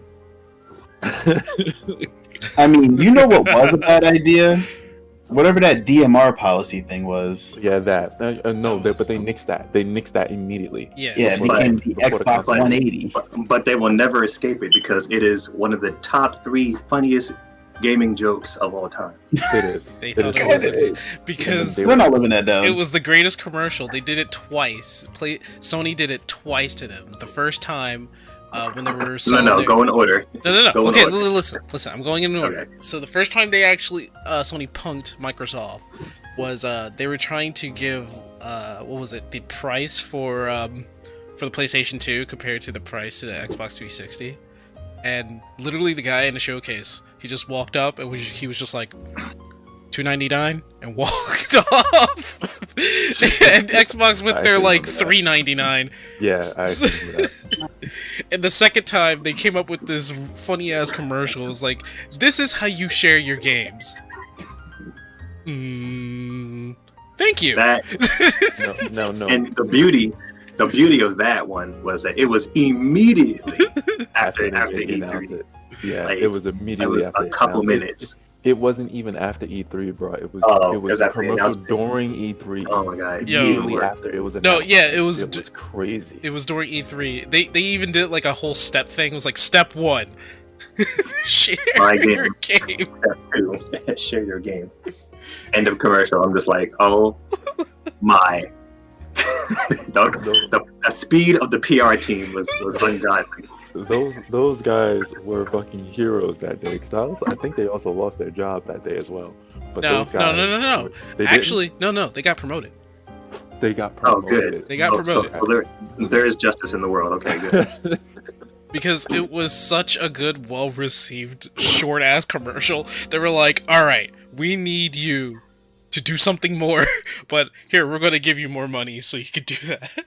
Speaker 2: I mean, you know what was a bad idea? Whatever that DMR policy thing was.
Speaker 4: Yeah, that. But they nixed that. They nixed that immediately.
Speaker 1: Yeah.
Speaker 2: Yeah, it
Speaker 6: But-
Speaker 2: became the
Speaker 4: before the
Speaker 2: Xbox
Speaker 4: console.
Speaker 2: 180.
Speaker 6: But they will never escape it because it is one of the top 3 funniest gaming jokes of all time.
Speaker 4: It is.
Speaker 1: They
Speaker 4: It
Speaker 1: thought
Speaker 4: is.
Speaker 1: it was because
Speaker 4: They
Speaker 2: We're not living that down.
Speaker 1: it was the greatest commercial. They did it twice. Sony did it twice to them. The first time when they were selling
Speaker 6: No,
Speaker 1: their-
Speaker 6: go in order.
Speaker 1: No.
Speaker 6: Go in
Speaker 1: Okay,
Speaker 6: order.
Speaker 1: listen. I'm going in order.
Speaker 6: Okay.
Speaker 1: So the first time they actually Sony punked Microsoft was they were trying to give what was it, the price for the PlayStation 2 compared to the price to the Xbox 360, and literally the guy in the showcase, he just walked up and he was just like $299 and walked off. And Xbox went
Speaker 4: I
Speaker 1: there like
Speaker 4: remember that.
Speaker 1: $399.
Speaker 4: Yeah, I remember that.
Speaker 1: And the second time they came up with this funny ass commercial. It was like, this is how you share your games. Thank you.
Speaker 6: That
Speaker 4: No.
Speaker 6: and the beauty of that one was that it was immediately after
Speaker 4: they announced
Speaker 6: E3.
Speaker 4: it. Yeah,
Speaker 6: Like,
Speaker 4: it was
Speaker 6: It
Speaker 4: immediately
Speaker 6: was
Speaker 4: after
Speaker 6: a
Speaker 4: they
Speaker 6: couple
Speaker 4: announced it.
Speaker 6: minutes.
Speaker 4: It wasn't even after E3, bro. It was
Speaker 6: Oh,
Speaker 4: it
Speaker 6: it
Speaker 4: was
Speaker 6: was
Speaker 4: a
Speaker 6: after the
Speaker 4: commercial
Speaker 6: announcement.
Speaker 4: during E3.
Speaker 6: Oh my god!
Speaker 1: Yo.
Speaker 4: Immediately after it was
Speaker 1: No,
Speaker 4: announced.
Speaker 1: yeah, it was
Speaker 4: It was crazy.
Speaker 1: It was during E3. They even did like a whole step thing. It was like step 1. Share
Speaker 6: My
Speaker 1: your
Speaker 6: game.
Speaker 1: game.
Speaker 6: Share your game. End of commercial. I'm just like, oh my. the speed of the PR team was ungodly.
Speaker 4: Those guys were fucking heroes that day. Because I think they also lost their job that day as well. But
Speaker 1: No,
Speaker 4: those guys,
Speaker 1: no.
Speaker 4: They
Speaker 1: Actually, no. They got promoted.
Speaker 4: they got
Speaker 6: Oh,
Speaker 4: promoted.
Speaker 6: good.
Speaker 1: They got promoted.
Speaker 6: So there is justice in the world. Okay, good.
Speaker 1: Because it was such a good, well-received, short-ass commercial. They were like, alright, we need you to do something more, but here, we're gonna give you more money so you can do that.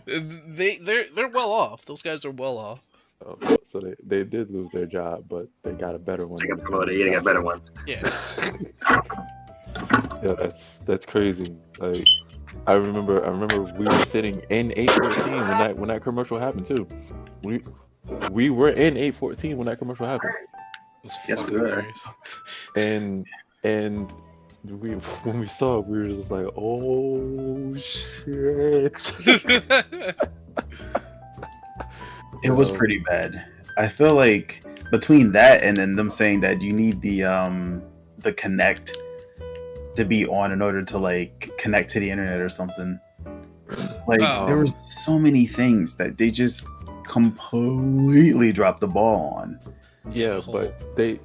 Speaker 1: They're well off. Those guys are well off.
Speaker 4: So they did lose their job, but they got a better one.
Speaker 6: They got promoted. Yeah, they got a better one.
Speaker 1: Yeah.
Speaker 4: Yeah, that's crazy. Like I remember we were sitting in 814 when that commercial happened too. We were in 814 when that commercial happened.
Speaker 1: It was
Speaker 6: Yes,
Speaker 1: fucking
Speaker 6: we were.
Speaker 1: hilarious.
Speaker 4: And when we saw it, we were just like, oh shit.
Speaker 2: It was pretty bad. I feel like between that and then them saying that you need the Kinect to be on in order to like connect to the internet or something. Like there was so many things that they just completely dropped the ball on.
Speaker 4: Yeah, but they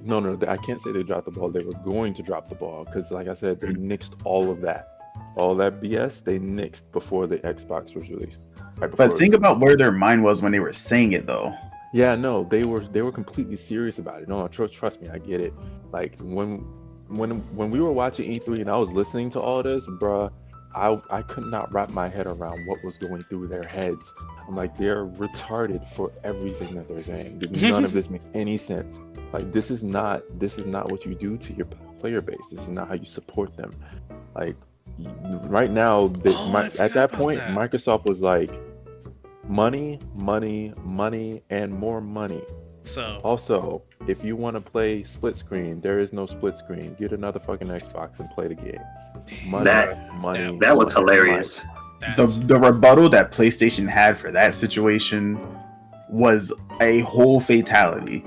Speaker 4: no, I can't say they dropped the ball. They were going to drop the ball because, like I said, they nixed all of that BS. They nixed before the Xbox was released. Right before
Speaker 2: But think about where their mind was when they were saying it, though.
Speaker 4: Yeah, no, they were completely serious about it. No, trust me, I get it. Like when we were watching E3 and I was listening to all this, bruh, I could not wrap my head around what was going through their heads. I'm like, they're retarded for everything that they're saying. None of this makes any sense. Like this is not what you do to your player base. This is not how you support them. Like right now,
Speaker 1: I
Speaker 4: at
Speaker 1: forgot
Speaker 4: that
Speaker 1: about
Speaker 4: point,
Speaker 1: that.
Speaker 4: Microsoft was like, money, and more money.
Speaker 1: So
Speaker 4: Also, if you want to play split screen, there is no split screen. Get another fucking Xbox and play the game. Money, money.
Speaker 6: That was
Speaker 4: money,
Speaker 6: hilarious.
Speaker 1: that's
Speaker 2: The rebuttal that PlayStation had for that situation was a whole fatality.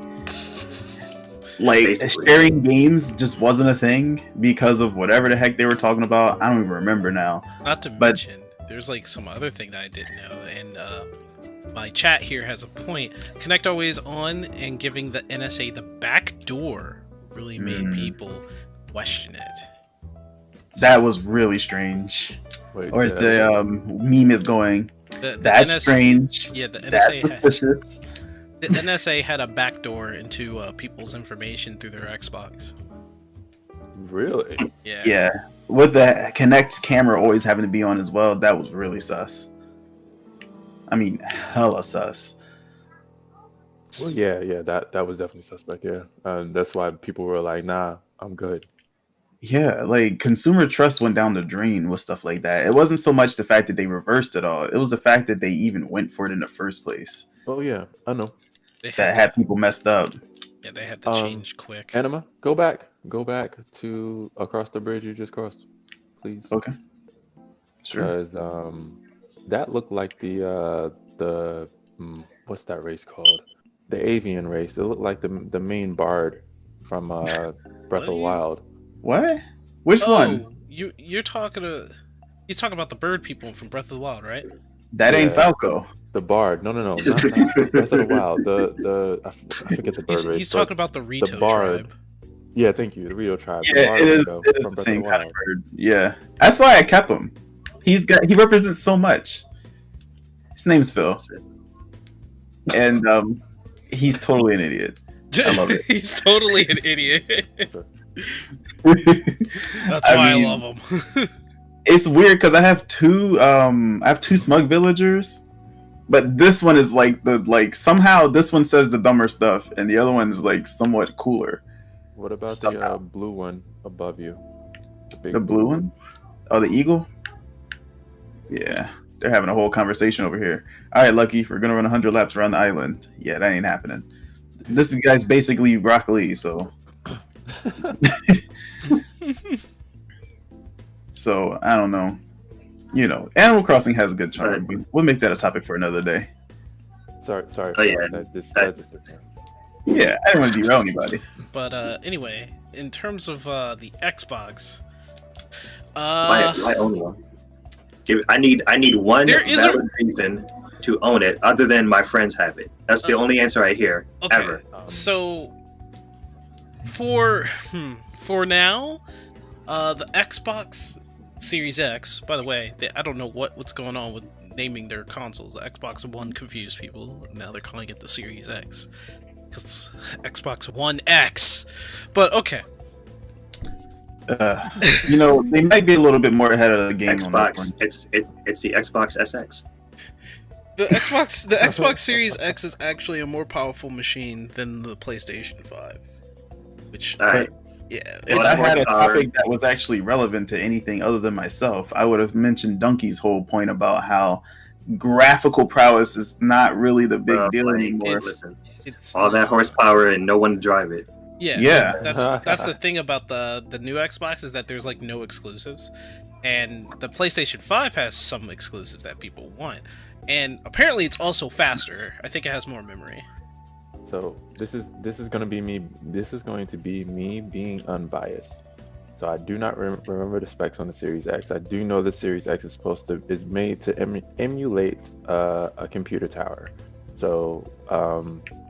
Speaker 2: Like
Speaker 6: Basically.
Speaker 2: sharing games just wasn't a thing because of whatever the heck they were talking about. I don't even remember now.
Speaker 1: not to
Speaker 2: but-
Speaker 1: mention, there's like some other thing that I didn't know, and my chat here has a point. Connect Always On and giving the NSA the back door really made people question it.
Speaker 2: That was really strange.
Speaker 4: Wait,
Speaker 2: Or as the meme is going,
Speaker 1: The
Speaker 2: That's
Speaker 1: NSA
Speaker 2: strange.
Speaker 1: Yeah, the
Speaker 2: That's
Speaker 1: NSA
Speaker 2: suspicious.
Speaker 1: the NSA had a backdoor into people's information through their Xbox.
Speaker 4: Really?
Speaker 1: Yeah.
Speaker 2: Yeah. With the Kinect camera always having to be on as well, that was really sus. I mean, hella sus.
Speaker 4: Well, yeah, that was definitely suspect. Yeah, that's why people were like, "Nah, I'm good."
Speaker 2: Yeah, like consumer trust went down the drain with stuff like that. It wasn't so much the fact that they reversed it all; it was the fact that they even went for it in the first place
Speaker 4: Oh yeah, I know.
Speaker 1: They had
Speaker 2: that
Speaker 1: to,
Speaker 2: had people messed up.
Speaker 1: yeah, they had to change quick.
Speaker 4: Anima, go back to across the bridge you just crossed, please.
Speaker 2: Okay, sure.
Speaker 4: Because that looked like what's that race called? The avian race. It looked like the main bard from Breath of the Wild.
Speaker 2: What? Which one?
Speaker 1: Oh, you're talking to. He's talking about the bird people from Breath of the Wild, right?
Speaker 2: That ain't
Speaker 4: Yeah.
Speaker 2: Falco.
Speaker 4: The bard. No, not Breath of the Wild. I forget the bird race.
Speaker 1: He's
Speaker 4: but
Speaker 1: talking about the Rito
Speaker 4: bard.
Speaker 1: tribe.
Speaker 4: Yeah, thank you. The Rito tribe. the
Speaker 2: Yeah,
Speaker 4: bard
Speaker 2: it is.
Speaker 4: Rito
Speaker 2: It is
Speaker 4: from
Speaker 2: the
Speaker 4: Breath
Speaker 2: same
Speaker 4: of the
Speaker 2: kind
Speaker 4: Wild.
Speaker 2: of bird. Yeah, that's why I kept him. He represents so much. His name's Phil, and he's totally an idiot. I love it.
Speaker 1: He's totally an idiot. That's
Speaker 2: I
Speaker 1: why
Speaker 2: mean,
Speaker 1: I love him.
Speaker 2: It's weird because I have two smug villagers, but this one is like somehow this one says the dumber stuff and the other one is like somewhat cooler.
Speaker 4: What about
Speaker 2: Somehow.
Speaker 4: the blue one above you? Big
Speaker 2: The blue one? Oh, the eagle? Yeah, they're having a whole conversation over here. All right, Lucky, we're gonna run 100 laps around the island. Yeah, that ain't happening. This guy's basically Rock Lee, so so I don't know. You know, Animal Crossing has a good charm.
Speaker 6: Right.
Speaker 2: We'll make that a topic for another day.
Speaker 4: Sorry.
Speaker 6: Oh, yeah.
Speaker 4: That just
Speaker 2: Yeah, I didn't want to derail anybody.
Speaker 1: But anyway, in terms of the Xbox,
Speaker 6: Why own one? I need one
Speaker 1: There is
Speaker 6: valid reason to own it, other than my friends have it. That's the only answer I hear
Speaker 1: okay,
Speaker 6: ever.
Speaker 1: so for now, the Xbox Series X. By the way, I don't know what's going on with naming their consoles. The Xbox One confused people. Now they're calling it the Series X because it's Xbox One X. But okay.
Speaker 2: You know, they might be a little bit more ahead of the game on that one.
Speaker 6: Xbox. It's the Xbox SX.
Speaker 1: The Xbox Series X is actually a more powerful machine than the PlayStation 5. Which,
Speaker 6: All right.
Speaker 1: yeah,
Speaker 2: If
Speaker 1: it's
Speaker 2: I had a
Speaker 6: horsepower.
Speaker 2: topic that was actually relevant to anything other than myself, I would have mentioned Donkey's whole point about how graphical prowess is not really the big deal anymore.
Speaker 6: Listen,
Speaker 1: it's
Speaker 6: all that horsepower and no one to drive it.
Speaker 1: yeah.
Speaker 2: Yeah.
Speaker 1: That's the thing about the new Xbox is that there's like no exclusives, and the PlayStation 5 has some exclusives that people want, and apparently it's also faster. I think it has more memory.
Speaker 4: So this is going to be me. This is going to be me being unbiased. So I do not remember the specs on the Series X. I do know the Series X is made to emulate a computer tower. So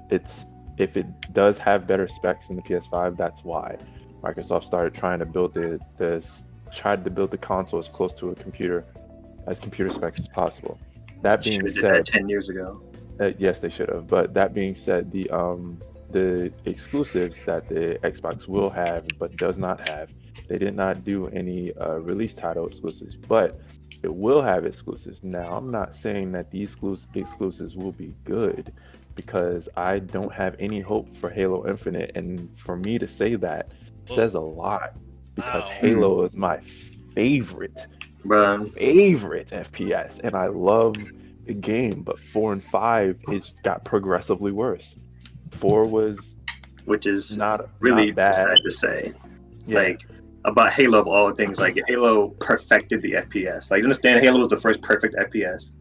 Speaker 4: if it does have better specs than the PS5, that's why Microsoft started trying to build the console as close to computer specs as possible. That being
Speaker 6: Should've did that
Speaker 4: said,
Speaker 6: 10 years ago.
Speaker 4: yes, they should have. But that being said, the exclusives that the Xbox will have but does not have, they did not do any release title exclusives, but it will have exclusives. Now, I'm not saying that these exclusives will be good, because I don't have any hope for Halo Infinite, and for me to say that says a lot, because
Speaker 1: Wow.
Speaker 4: Halo is my favorite
Speaker 6: Bruh,
Speaker 4: FPS, and I love the game. But 4 and 5, it got progressively worse. 4 was
Speaker 6: which is
Speaker 4: not
Speaker 6: really
Speaker 4: not bad.
Speaker 6: sad to say.
Speaker 4: Yeah.
Speaker 6: Like, about Halo of all things, like Halo perfected the FPS. Like, you understand, Halo was the first perfect FPS.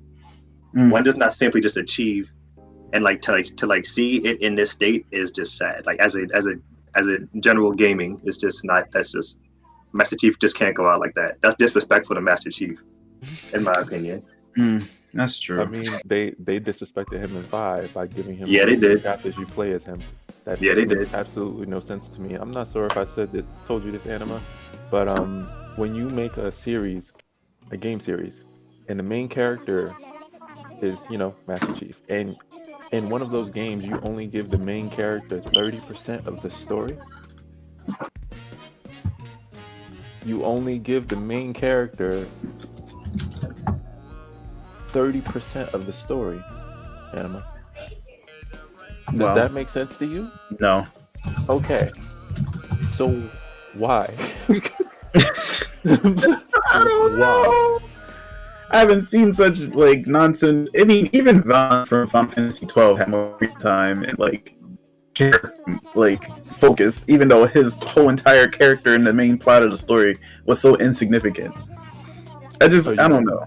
Speaker 2: Mm.
Speaker 6: One does not simply just achieve, and to see it in this state is just sad. Like, as a general gaming, it's just not. That's just Master Chief just can't go out like that. That's disrespectful to Master Chief, in my opinion.
Speaker 2: That's true.
Speaker 4: I mean, they disrespected him in 5 by giving him
Speaker 6: Yeah, they did.
Speaker 4: after you play as him. That
Speaker 6: Yeah, they
Speaker 4: makes
Speaker 6: did.
Speaker 4: absolutely no sense to me. I'm not sure if I told you this, Anima, but when you make a game series, and the main character is, Master Chief. And in one of those games, you only give the main character 30% of the story. You only give the main character 30% of the story, Anima. Does
Speaker 2: Well,
Speaker 4: that make sense to you?
Speaker 2: no.
Speaker 4: Okay. So why?
Speaker 2: I don't know. I haven't seen such like nonsense. I mean, even Vaughn from Final Fantasy 12 had more free time and focus, even though his whole entire character in the main plot of the story was so insignificant. I don't know.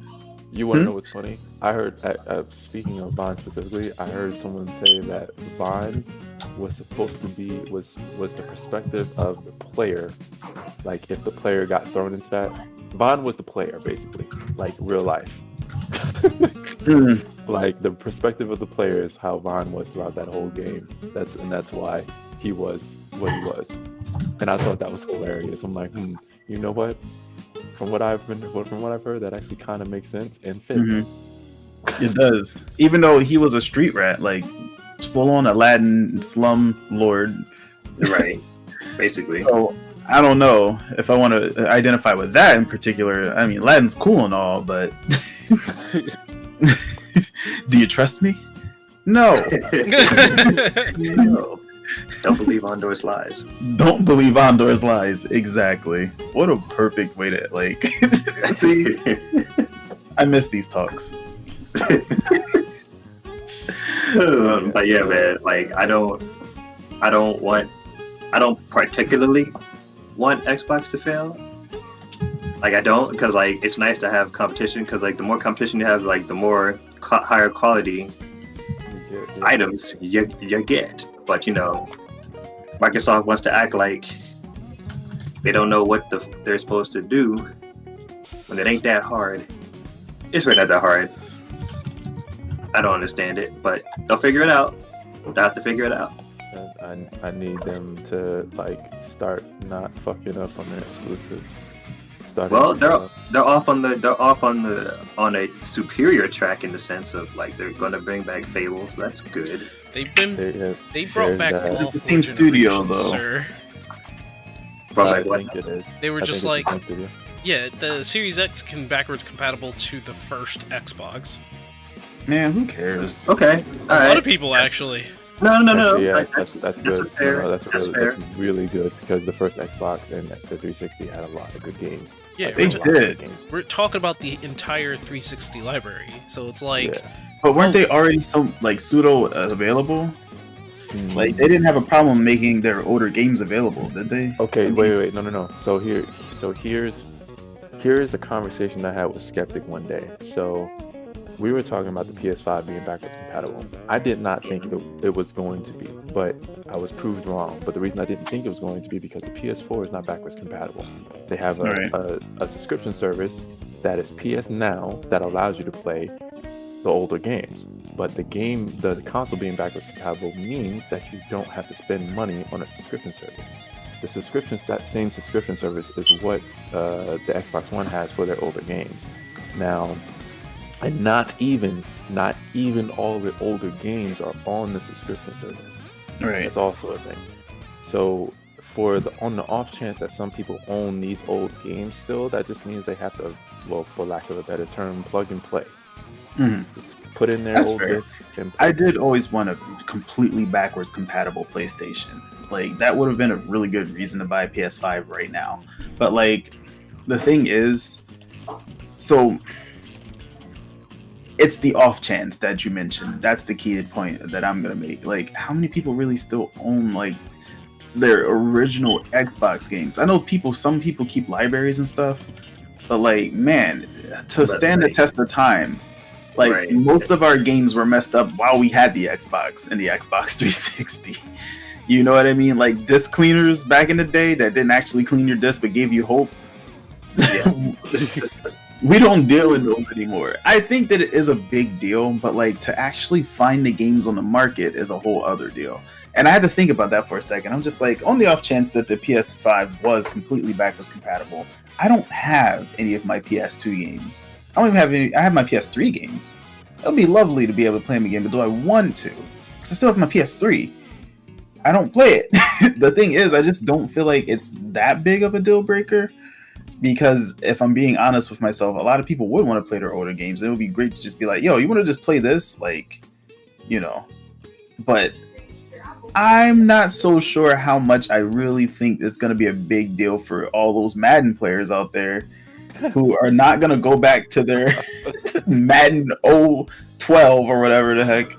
Speaker 4: You want to know what's funny? I heard, speaking of Vaughn specifically, I heard someone say that Vaughn was supposed to be was the perspective of the player. Like if the player got thrown into that, Vaughn was the player basically, like real life. Like the perspective of the player is how Vaughn was throughout that whole game. That's why he was what he was. And I thought that was hilarious. I'm like, you know what? From what I've heard, that actually kind of makes sense and fits.
Speaker 2: It does. Even though he was a street rat, like full on Aladdin slum lord.
Speaker 6: Right. Basically.
Speaker 2: So I don't know if I want to identify with that in particular. I mean, Aladdin's cool and all, but do you trust me? No.
Speaker 6: No. Don't believe Andor's lies.
Speaker 2: Don't believe Andor's lies. Exactly. What a perfect way to see. I miss these talks.
Speaker 6: But yeah, man, like I don't particularly want Xbox to fail. Like I don't, because like it's nice to have competition, because like the more competition you have, like the more higher quality items you get. But Microsoft wants to act like they don't know what they're supposed to do when it ain't that hard. It's really not that hard. I don't understand it, but they'll figure it out. They'll have to figure it out.
Speaker 4: I need them to start not fucking up on their exclusives.
Speaker 6: Well, they're off on a superior track in the sense of like they're going to bring back Fable, so that's good.
Speaker 1: They brought back all
Speaker 2: It's the same studio, though.
Speaker 1: Sir.
Speaker 6: Brought back what?
Speaker 4: think it is.
Speaker 1: They were
Speaker 4: I
Speaker 1: just
Speaker 4: think
Speaker 1: like,
Speaker 4: it's the same studio.
Speaker 1: yeah, the Series X can backwards compatible to the first Xbox.
Speaker 2: Man, who cares?
Speaker 6: Okay,
Speaker 1: A lot of people actually.
Speaker 6: No.
Speaker 4: Actually, yeah,
Speaker 6: Like,
Speaker 4: that's good.
Speaker 6: fair.
Speaker 4: No, that's
Speaker 6: fair.
Speaker 4: really good because the first Xbox and the 360 had a lot of good games.
Speaker 1: Yeah,
Speaker 2: They
Speaker 1: we're,
Speaker 2: did.
Speaker 1: we're talking about the entire 360 library, so it's like,
Speaker 4: Yeah.
Speaker 2: But weren't they already pseudo available? Like they didn't have a problem making their older games available, did they?
Speaker 4: Okay,
Speaker 2: I mean-
Speaker 4: wait, no. So here's a conversation I had with Skeptic one day. So we were talking about the PS5 being backwards compatible. I did not think it was going to be, but I was proved wrong. But the reason I didn't think it was going to be because the PS4 is not backwards compatible. They have a subscription service that is PS Now that allows you to play the older games. But the console being backwards compatible means that you don't have to spend money on a subscription service. That same subscription service is what the Xbox One has for their older games. Now, and not even all the older games are on the subscription service.
Speaker 2: Right.
Speaker 4: That's also a thing. So on the off chance that some people own these old games still, that just means they have to, well, for lack of a better term, plug and play.
Speaker 2: Mhm.
Speaker 4: Just put in their
Speaker 2: That's
Speaker 4: old
Speaker 2: fair.
Speaker 4: disc and play.
Speaker 2: I did always want a completely backwards compatible PlayStation. Like that would have been a really good reason to buy a PS5 right now. But like the thing is, so it's the off chance that you mentioned. That's the key point that I'm gonna make. Like, how many people really still own like their original Xbox games? I know some people keep libraries and stuff, but like, man, to stand the test of time, like most of our games were messed up while we had the Xbox and the Xbox 360. You know what I mean? Like disc cleaners back in the day that didn't actually clean your disc but gave you hope.
Speaker 6: Yeah.
Speaker 2: We don't deal with those anymore. I think that it is a big deal, but like to actually find the games on the market is a whole other deal. And I had to think about that for a second. I'm just like, on the off chance that the PS5 was completely backwards compatible, I don't have any of my PS2 games. I don't even have any. I have my PS3 games. It'll be lovely to be able to play them again, but do I want to? Because I still have my PS3. I don't play it. The thing is, I just don't feel like it's that big of a deal breaker. Because if I'm being honest with myself, a lot of people would want to play their older games. It would be great to just be like, yo, you want to just play this? Like, you know. But I'm not so sure how much I really think it's going to be a big deal for all those Madden players out there who are not going to go back to their Madden 012 or whatever the heck.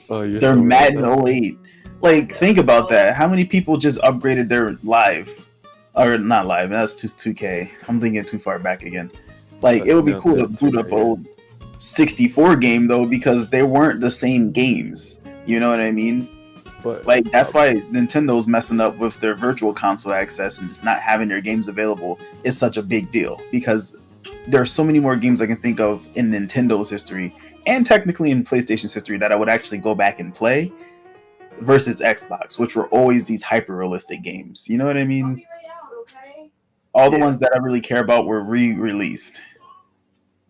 Speaker 2: Their Madden 08. Like, think about that. How many people just upgraded their live? Or not live, that's 2K. I'm thinking too far back again. Like, it would be cool to boot up old 64 game, though, because they weren't the same games. You know what I mean? But like, that's why Nintendo's messing up with their virtual console access and just not having their games available is such a big deal. Because there are so many more games I can think of in Nintendo's history, and technically in PlayStation's history, that I would actually go back and play versus Xbox, which were always these hyper-realistic games. You know what I mean? All the ones that I really care about were re-released.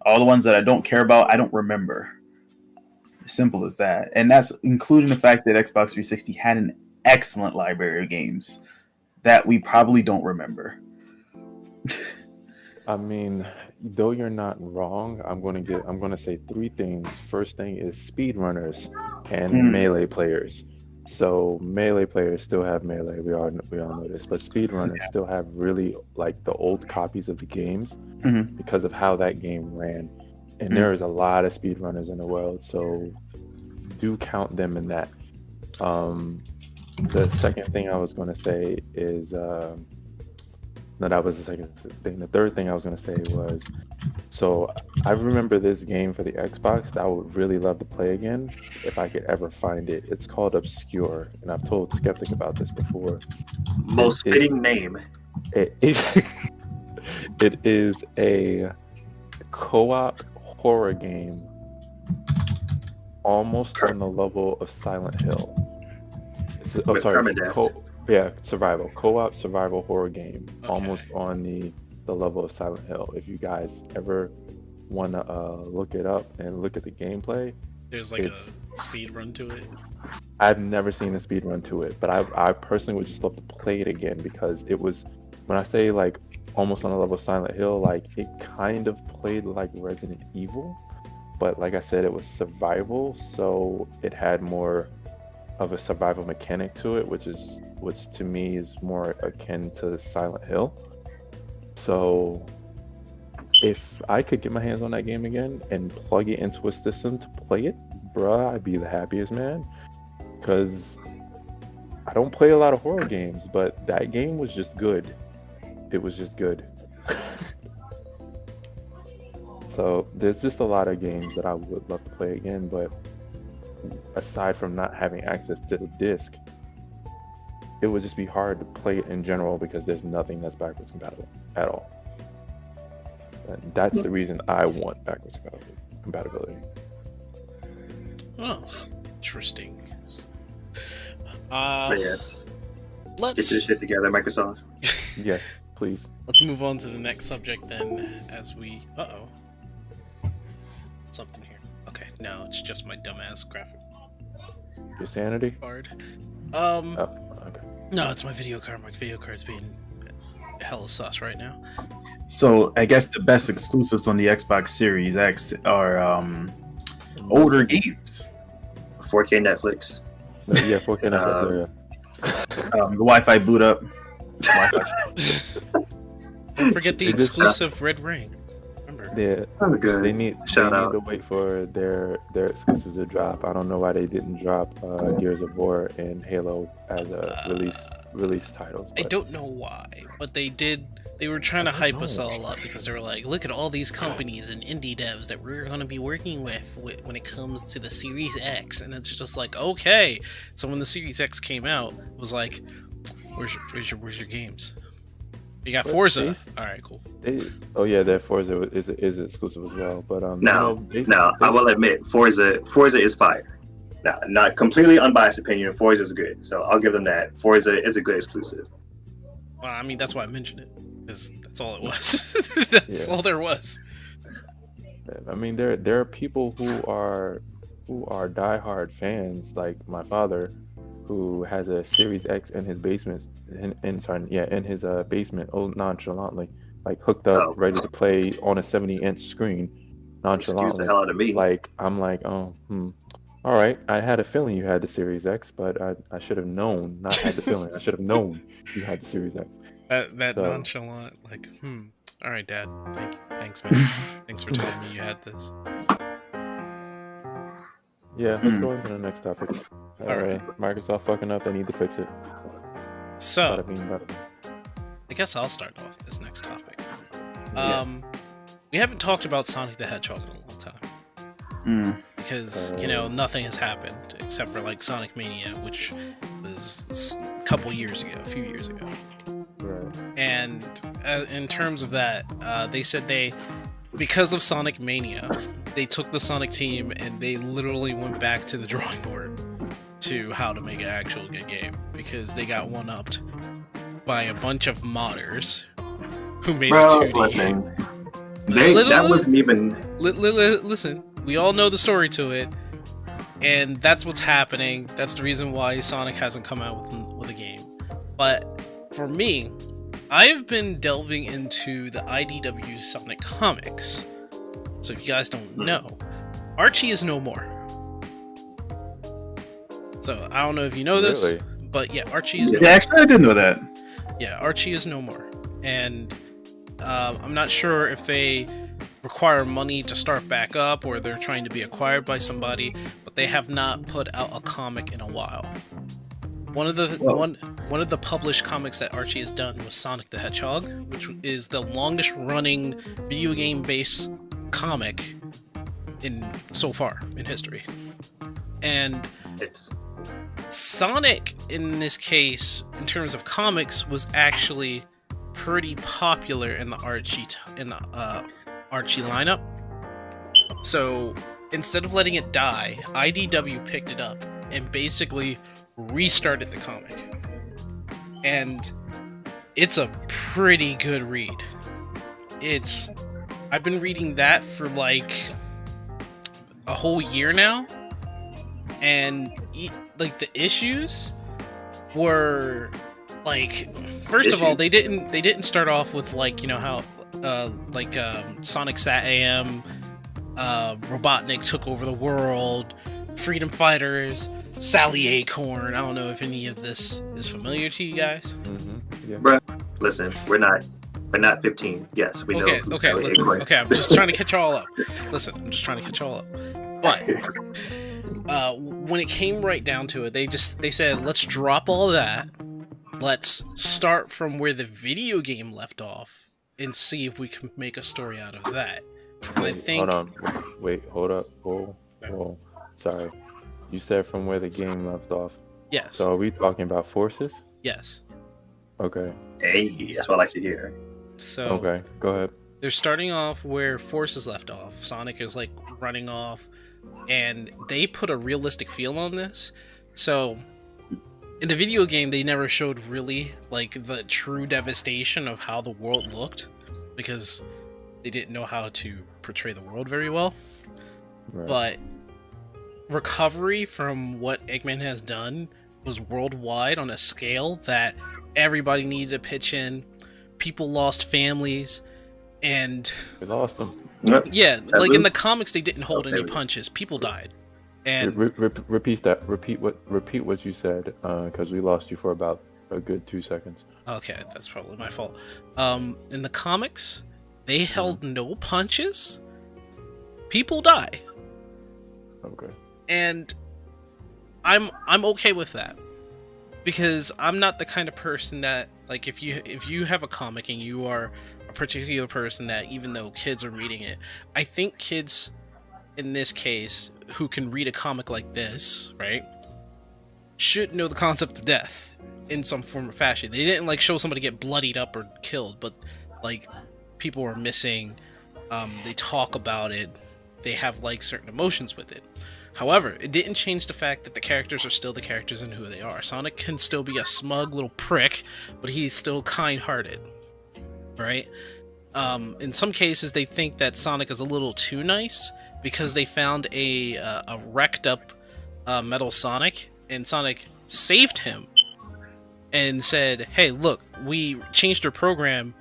Speaker 2: All the ones that I don't care about, I don't remember. Simple as that. And that's including the fact that Xbox 360 had an excellent library of games that we probably don't remember.
Speaker 4: I mean, though you're not wrong, I'm gonna say three things. First thing is speedrunners and melee players. So melee players still have melee. We all know this, but speedrunners still have really like the old copies of the games because of how that game ran. And there is a lot of speedrunners in the world, so do count them in that. The second thing I was going to say is no, that was the second thing. The third thing I was going to say was, so I remember this game for the Xbox that I would really love to play again if I could ever find it. It's called Obscure, and I've told Skeptic about this before.
Speaker 6: Most fitting name.
Speaker 4: It is a co-op horror game almost on the level of Silent Hill. Survival. Co-op survival horror game, almost on the level of Silent Hill. If you guys ever want to look it up and look at the gameplay,
Speaker 1: there's like a speed run to it.
Speaker 4: I've never seen a speed run to it, but I personally would just love to play it again, because it was, when I say like almost on the level of Silent Hill, like it kind of played like Resident Evil, but like I said, it was survival, so it had more of a survival mechanic to it, which to me is more akin to Silent Hill. So if I could get my hands on that game again and plug it into a system to play it, bruh, I'd be the happiest man. Because I don't play a lot of horror games, but that game was just good. It was just good. So there's just a lot of games that I would love to play again, but aside from not having access to the disc, it would just be hard to play it in general because there's nothing that's backwards compatible at all. And that's the reason I want backwards compatibility.
Speaker 1: Oh, interesting.
Speaker 6: But yeah,
Speaker 1: Let's
Speaker 6: get your shit together, Microsoft.
Speaker 4: Yes, please.
Speaker 1: Let's move on to the next subject then, as we... Something here. Okay, no, it's just my dumbass graphic
Speaker 4: Your sanity?
Speaker 1: card.
Speaker 4: Okay.
Speaker 1: No, it's my video card. My video card's being hella sus right now.
Speaker 2: So I guess the best exclusives on the Xbox Series X are older games.
Speaker 6: 4K Netflix.
Speaker 4: Yeah, 4K Netflix.
Speaker 2: The Wi-Fi boot up.
Speaker 1: Don't forget the exclusive Red Ring. Remember?
Speaker 4: Yeah,
Speaker 6: Oh, good.
Speaker 4: they need to wait for their exclusives to drop. I don't know why they didn't drop Gears of War and Halo as a release titles.
Speaker 1: I don't know why, but they did. They were trying to hype us all up because they were like, look at all these companies and indie devs that we're going to be working with when it comes to the Series X. And it's just like, okay. So when the Series X came out, it was like, where's your games? You got Forza. All right, cool.
Speaker 4: Their Forza is exclusive as well. But
Speaker 6: Now, I will admit, Forza is fire. Now, not completely unbiased opinion, Forza is good. So I'll give them that. Forza is a good exclusive.
Speaker 1: Well, I mean, that's why I mentioned it. That's all it was. That's all there was.
Speaker 4: I mean, there are people who are diehard fans, like my father, who has a Series X in his basement, in his basement, nonchalantly, like hooked up,
Speaker 6: Oh.
Speaker 4: ready to play on a 70-inch screen,
Speaker 6: Excuse
Speaker 4: nonchalantly.
Speaker 6: the hell out of me.
Speaker 4: Like I'm like, oh, all right. I had a feeling you had the Series X, but I should have known, not had the feeling. I should have known you had the Series X.
Speaker 1: That
Speaker 4: So-
Speaker 1: nonchalant, like, all right, Dad. Thanks, man. Thanks for telling me you had this.
Speaker 4: Yeah, let's go into the next topic.
Speaker 1: Alright.
Speaker 4: Microsoft fucking up. They need to fix it.
Speaker 1: So,
Speaker 4: Bada bing, bada bing.
Speaker 1: I guess I'll start off this next topic.
Speaker 4: Yes.
Speaker 1: We haven't talked about Sonic the Hedgehog in a long time because nothing has happened except for like Sonic Mania, which was a couple years ago, a few years ago.
Speaker 4: Right.
Speaker 1: And in terms of that, they said because of Sonic Mania, they took the Sonic team and they literally went back to the drawing board to how to make an actual good game because they got one-upped by a bunch of modders who made
Speaker 6: Bro,
Speaker 1: a 2D game.
Speaker 6: listen, that wasn't even.
Speaker 1: Listen, we all know the story to it, and that's what's happening. That's the reason why Sonic hasn't come out with a game. But for me, I've been delving into the IDW Sonic comics. So if you guys don't know, Archie is no more. So I don't know if you know this,
Speaker 4: Really?
Speaker 1: but yeah, Archie is no
Speaker 2: Yeah, actually, I didn't know that.
Speaker 1: yeah, Archie is no more. And I'm not sure if they require money to start back up or they're trying to be acquired by somebody, but they have not put out a comic in a while. One of the published comics that Archie has done was Sonic the Hedgehog, which is the longest running video game based comic so far in history. And
Speaker 6: It's
Speaker 1: Sonic, in this case, in terms of comics, was actually pretty popular in the Archie lineup. So instead of letting it die, IDW picked it up and basically restarted the comic. And it's a pretty good read. I've been reading that for like a whole year now, and like the issues were like, first of all, they didn't start off with like, how Sonic Sat AM, Robotnik took over the world, Freedom Fighters, Sally Acorn. I don't know if any of this is familiar to you guys.
Speaker 4: Mm-hmm. Yeah.
Speaker 6: bruh. Listen, we're not 15. Yes, we know. who's Sally Acorn.
Speaker 1: Okay, I'm just trying to catch y'all up. Listen, I'm just trying to catch y'all up. But when it came right down to it, they said, let's drop all that. Let's start from where the video game left off and see if we can make a story out of that. And I think.
Speaker 4: Hold on. Wait. Hold up. Whoa. Sorry. You said from where the game left off.
Speaker 1: Yes.
Speaker 4: So are we talking about Forces?
Speaker 1: Yes.
Speaker 4: Okay.
Speaker 6: Hey, that's what I like to hear.
Speaker 1: So.
Speaker 4: Okay. Go ahead.
Speaker 1: They're starting off where Forces left off. Sonic is like running off, and they put a realistic feel on this. So in the video game, they never showed really like the true devastation of how the world looked because they didn't know how to portray the world very well.
Speaker 4: Right.
Speaker 1: But recovery from what Eggman has done was worldwide on a scale that everybody needed to pitch in. People lost families, and
Speaker 4: We lost them.
Speaker 1: yeah,
Speaker 6: That
Speaker 1: like in
Speaker 6: loop?
Speaker 1: the comics, they didn't hold any
Speaker 6: Okay.
Speaker 1: punches. People died, and
Speaker 4: Repeat that. Repeat what you said, because we lost you for about a good 2 seconds.
Speaker 1: okay, that's probably my fault. In the comics, they held no punches. People die,
Speaker 4: Okay.
Speaker 1: and I'm okay with that because I'm not the kind of person that, like, if you have a comic and you are a particular person that, even though kids are reading it, I think kids in this case who can read a comic like this, right, should know the concept of death in some form or fashion. They didn't like show somebody get bloodied up or killed, but like people are missing. They talk about it. They have like certain emotions with it. However, it didn't change the fact that the characters are still the characters and who they are. Sonic can still be a smug little prick, but he's still kind-hearted, right? In some cases, they think that Sonic is a little too nice because they found a wrecked up Metal Sonic, and Sonic saved him and said, "Hey, look, we changed your programming.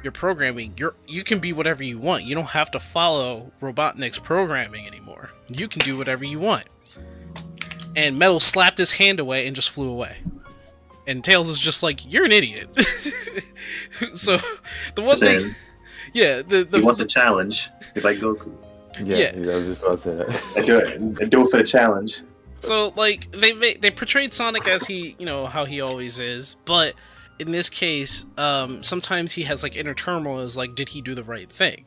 Speaker 1: You can be whatever you want. You don't have to follow Robotnik's programming anymore. You can do whatever you want." And Metal slapped his hand away and just flew away. And Tails is just like, "You're an idiot." So the one thing, yeah,
Speaker 6: he wants a challenge. He's like Goku.
Speaker 4: Yeah, I was just about to say that.
Speaker 6: And do it for the challenge.
Speaker 1: So like they portrayed Sonic as he, how he always is, but in this case, sometimes he has like inner turmoil. Is like, did he do the right thing?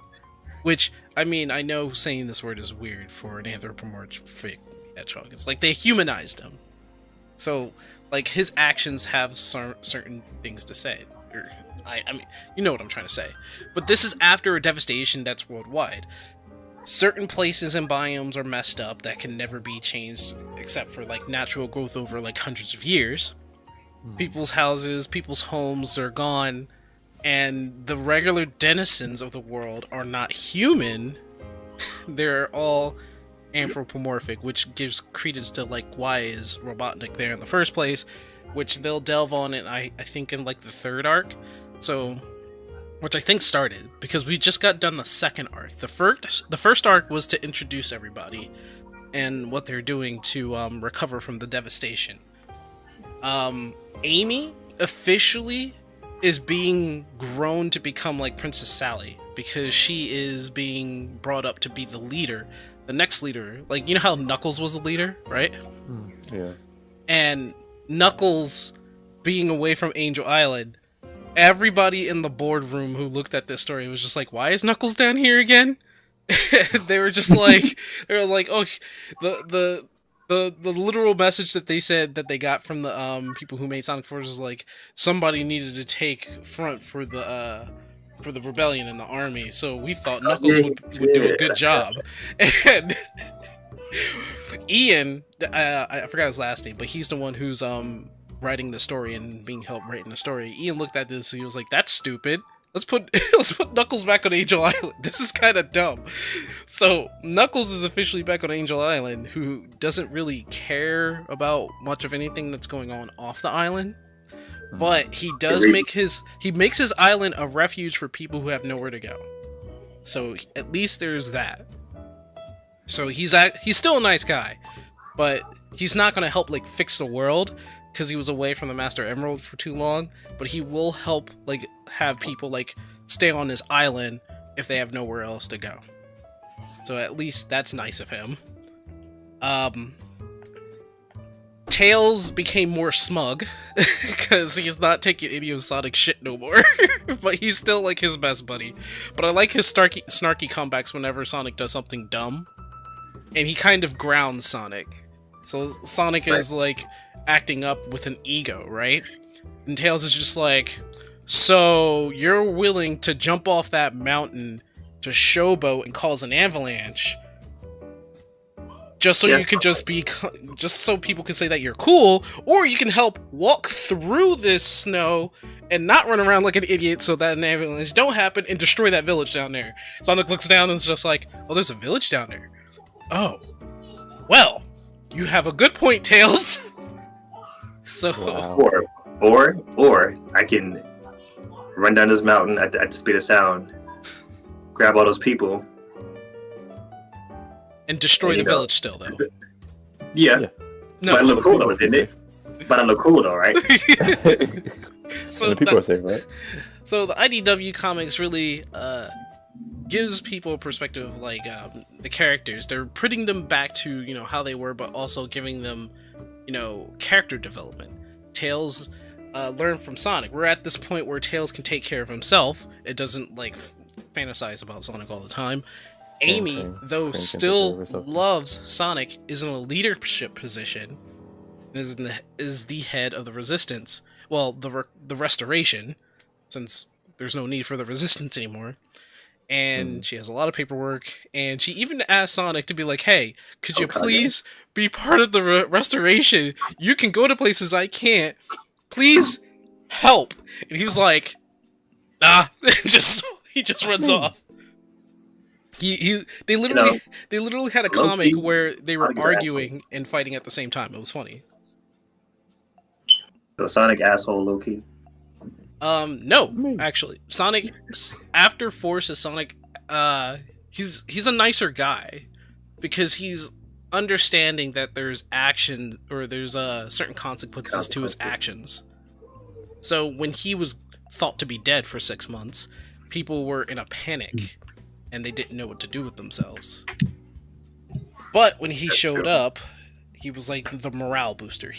Speaker 1: Which, I mean, I know saying this word is weird for an anthropomorphic hedgehog. It's like they humanized him, so like his actions have certain things to say. Or, I mean, you know what I'm trying to say. But this is after a devastation that's worldwide. Certain places and biomes are messed up that can never be changed except for like natural growth over like hundreds of years. People's houses, people's homes are gone, and the regular denizens of the world are not human. They're all anthropomorphic, which gives credence to like why is Robotnik there in the first place, which they'll delve on it I think in like the third arc. So, which I think started because we just got done the second arc. The first arc was to introduce everybody and what they're doing to recover from the devastation. Amy officially is being grown to become like Princess Sally because she is being brought up to be the leader, the next leader. Like, you know how Knuckles was the leader, right?
Speaker 4: Yeah. And
Speaker 1: Knuckles being away from Angel Island, everybody in the boardroom who looked at this story was just like, why is Knuckles down here again? They were just like, oh, the literal message that they said that they got from the people who made Sonic Forces was like, somebody needed to take front for the rebellion in the army, so we thought Knuckles would do a good job. And Ian, I forgot his last name, but he's the one who's writing the story and being helped writing the story. Ian looked at this and he was like, "That's stupid. Let's put Knuckles back on Angel Island. This is kind of dumb." So Knuckles is officially back on Angel Island, who doesn't really care about much of anything that's going on off the island. But he does makes his island a refuge for people who have nowhere to go. So at least there's that. So he's still a nice guy, but he's not gonna help like fix the world because he was away from the Master Emerald for too long. But he will help like have people like stay on this island if they have nowhere else to go. So at least that's nice of him. Tails became more smug because he's not taking Idiosonic shit no more. But he's still like his best buddy. But I like his snarky comebacks whenever Sonic does something dumb. And he kind of grounds Sonic. So Sonic is like acting up with an ego, right? And Tails is just like, so you're willing to jump off that mountain to showboat and cause an avalanche just so you can just so people can say that you're cool, or you can help walk through this snow and not run around like an idiot so that an avalanche don't happen and destroy that village down there. Sonic looks down and is just like, oh, there's a village down there. Oh, well, you have a good point, Tails. So,
Speaker 6: or I can run down this mountain at the speed of sound, grab all those people,
Speaker 1: and destroy the village still, though.
Speaker 6: Yeah. No. But I look cool, though, didn't it? But I look cool, though, right?
Speaker 4: So the people are safe, right?
Speaker 1: So the IDW comics really gives people a perspective of, like, the characters. They're putting them back to, how they were, but also giving them, character development. Tails learn from Sonic. We're at this point where Tails can take care of himself. It doesn't, like, fantasize about Sonic all the time. Amy, though still loves Sonic, is in a leadership position, and is the head of the Resistance. Well, the Restoration, since there's no need for the Resistance anymore. And she has a lot of paperwork, and she even asked Sonic to be like, hey, could you please be part of the Restoration? You can go to places I can't. Please help. And he was like, nah. He just runs off. They
Speaker 6: You
Speaker 1: literally
Speaker 6: know,
Speaker 1: had a
Speaker 6: low-key,
Speaker 1: comic where they were
Speaker 6: Sonic's an
Speaker 1: arguing and fighting at the same time. It was funny.
Speaker 6: The Sonic asshole low key.
Speaker 1: No, actually, Sonic after Forces Sonic, he's a nicer guy because he's understanding that there's action or there's certain consequences to his actions. So when he was thought to be dead for 6 months, people were in a panic and they didn't know what to do with themselves. But when he showed up, he was like the morale booster.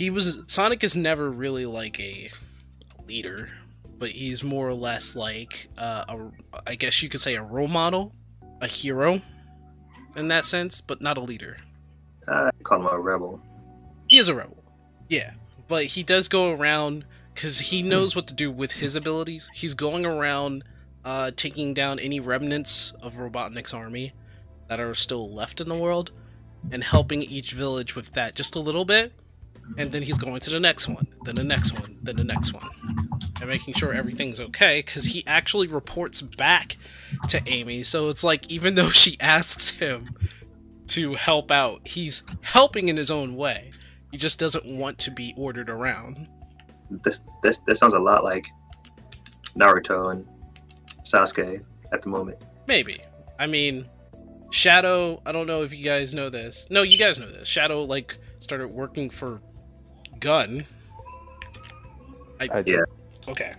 Speaker 1: Sonic is never really like a leader, but he's more or less like I guess you could say a role model, a hero in that sense, but not a leader.
Speaker 6: I call him a rebel.
Speaker 1: He is a rebel, yeah, but he does go around because he knows what to do with his abilities. He's going around taking down any remnants of Robotnik's army that are still left in the world and helping each village with that just a little bit, and then he's going to the next one, then the next one, then the next one, and making sure everything's okay, because he actually reports back to Amy, so it's like, even though she asks him to help out, he's helping in his own way. He just doesn't want to be ordered around.
Speaker 6: This sounds a lot like Naruto and Sasuke at the moment.
Speaker 1: Maybe. I mean, Shadow, I don't know if you guys know this. No, you guys know this. Shadow, like, started working for Gun.
Speaker 4: Yeah.
Speaker 1: Okay.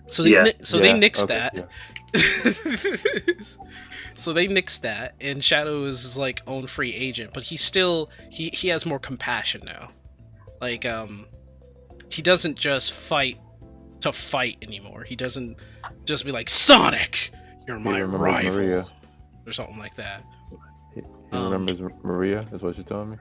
Speaker 1: So they nixed
Speaker 4: okay,
Speaker 1: that.
Speaker 4: yeah.
Speaker 1: So they nixed that, and Shadow is his, like, own free agent, but he still he has more compassion now. Like, he doesn't just fight to fight anymore. He doesn't just be like, Sonic, you're my rival,
Speaker 4: Maria.
Speaker 1: or something like that.
Speaker 4: He remembers Maria, is what you're telling me?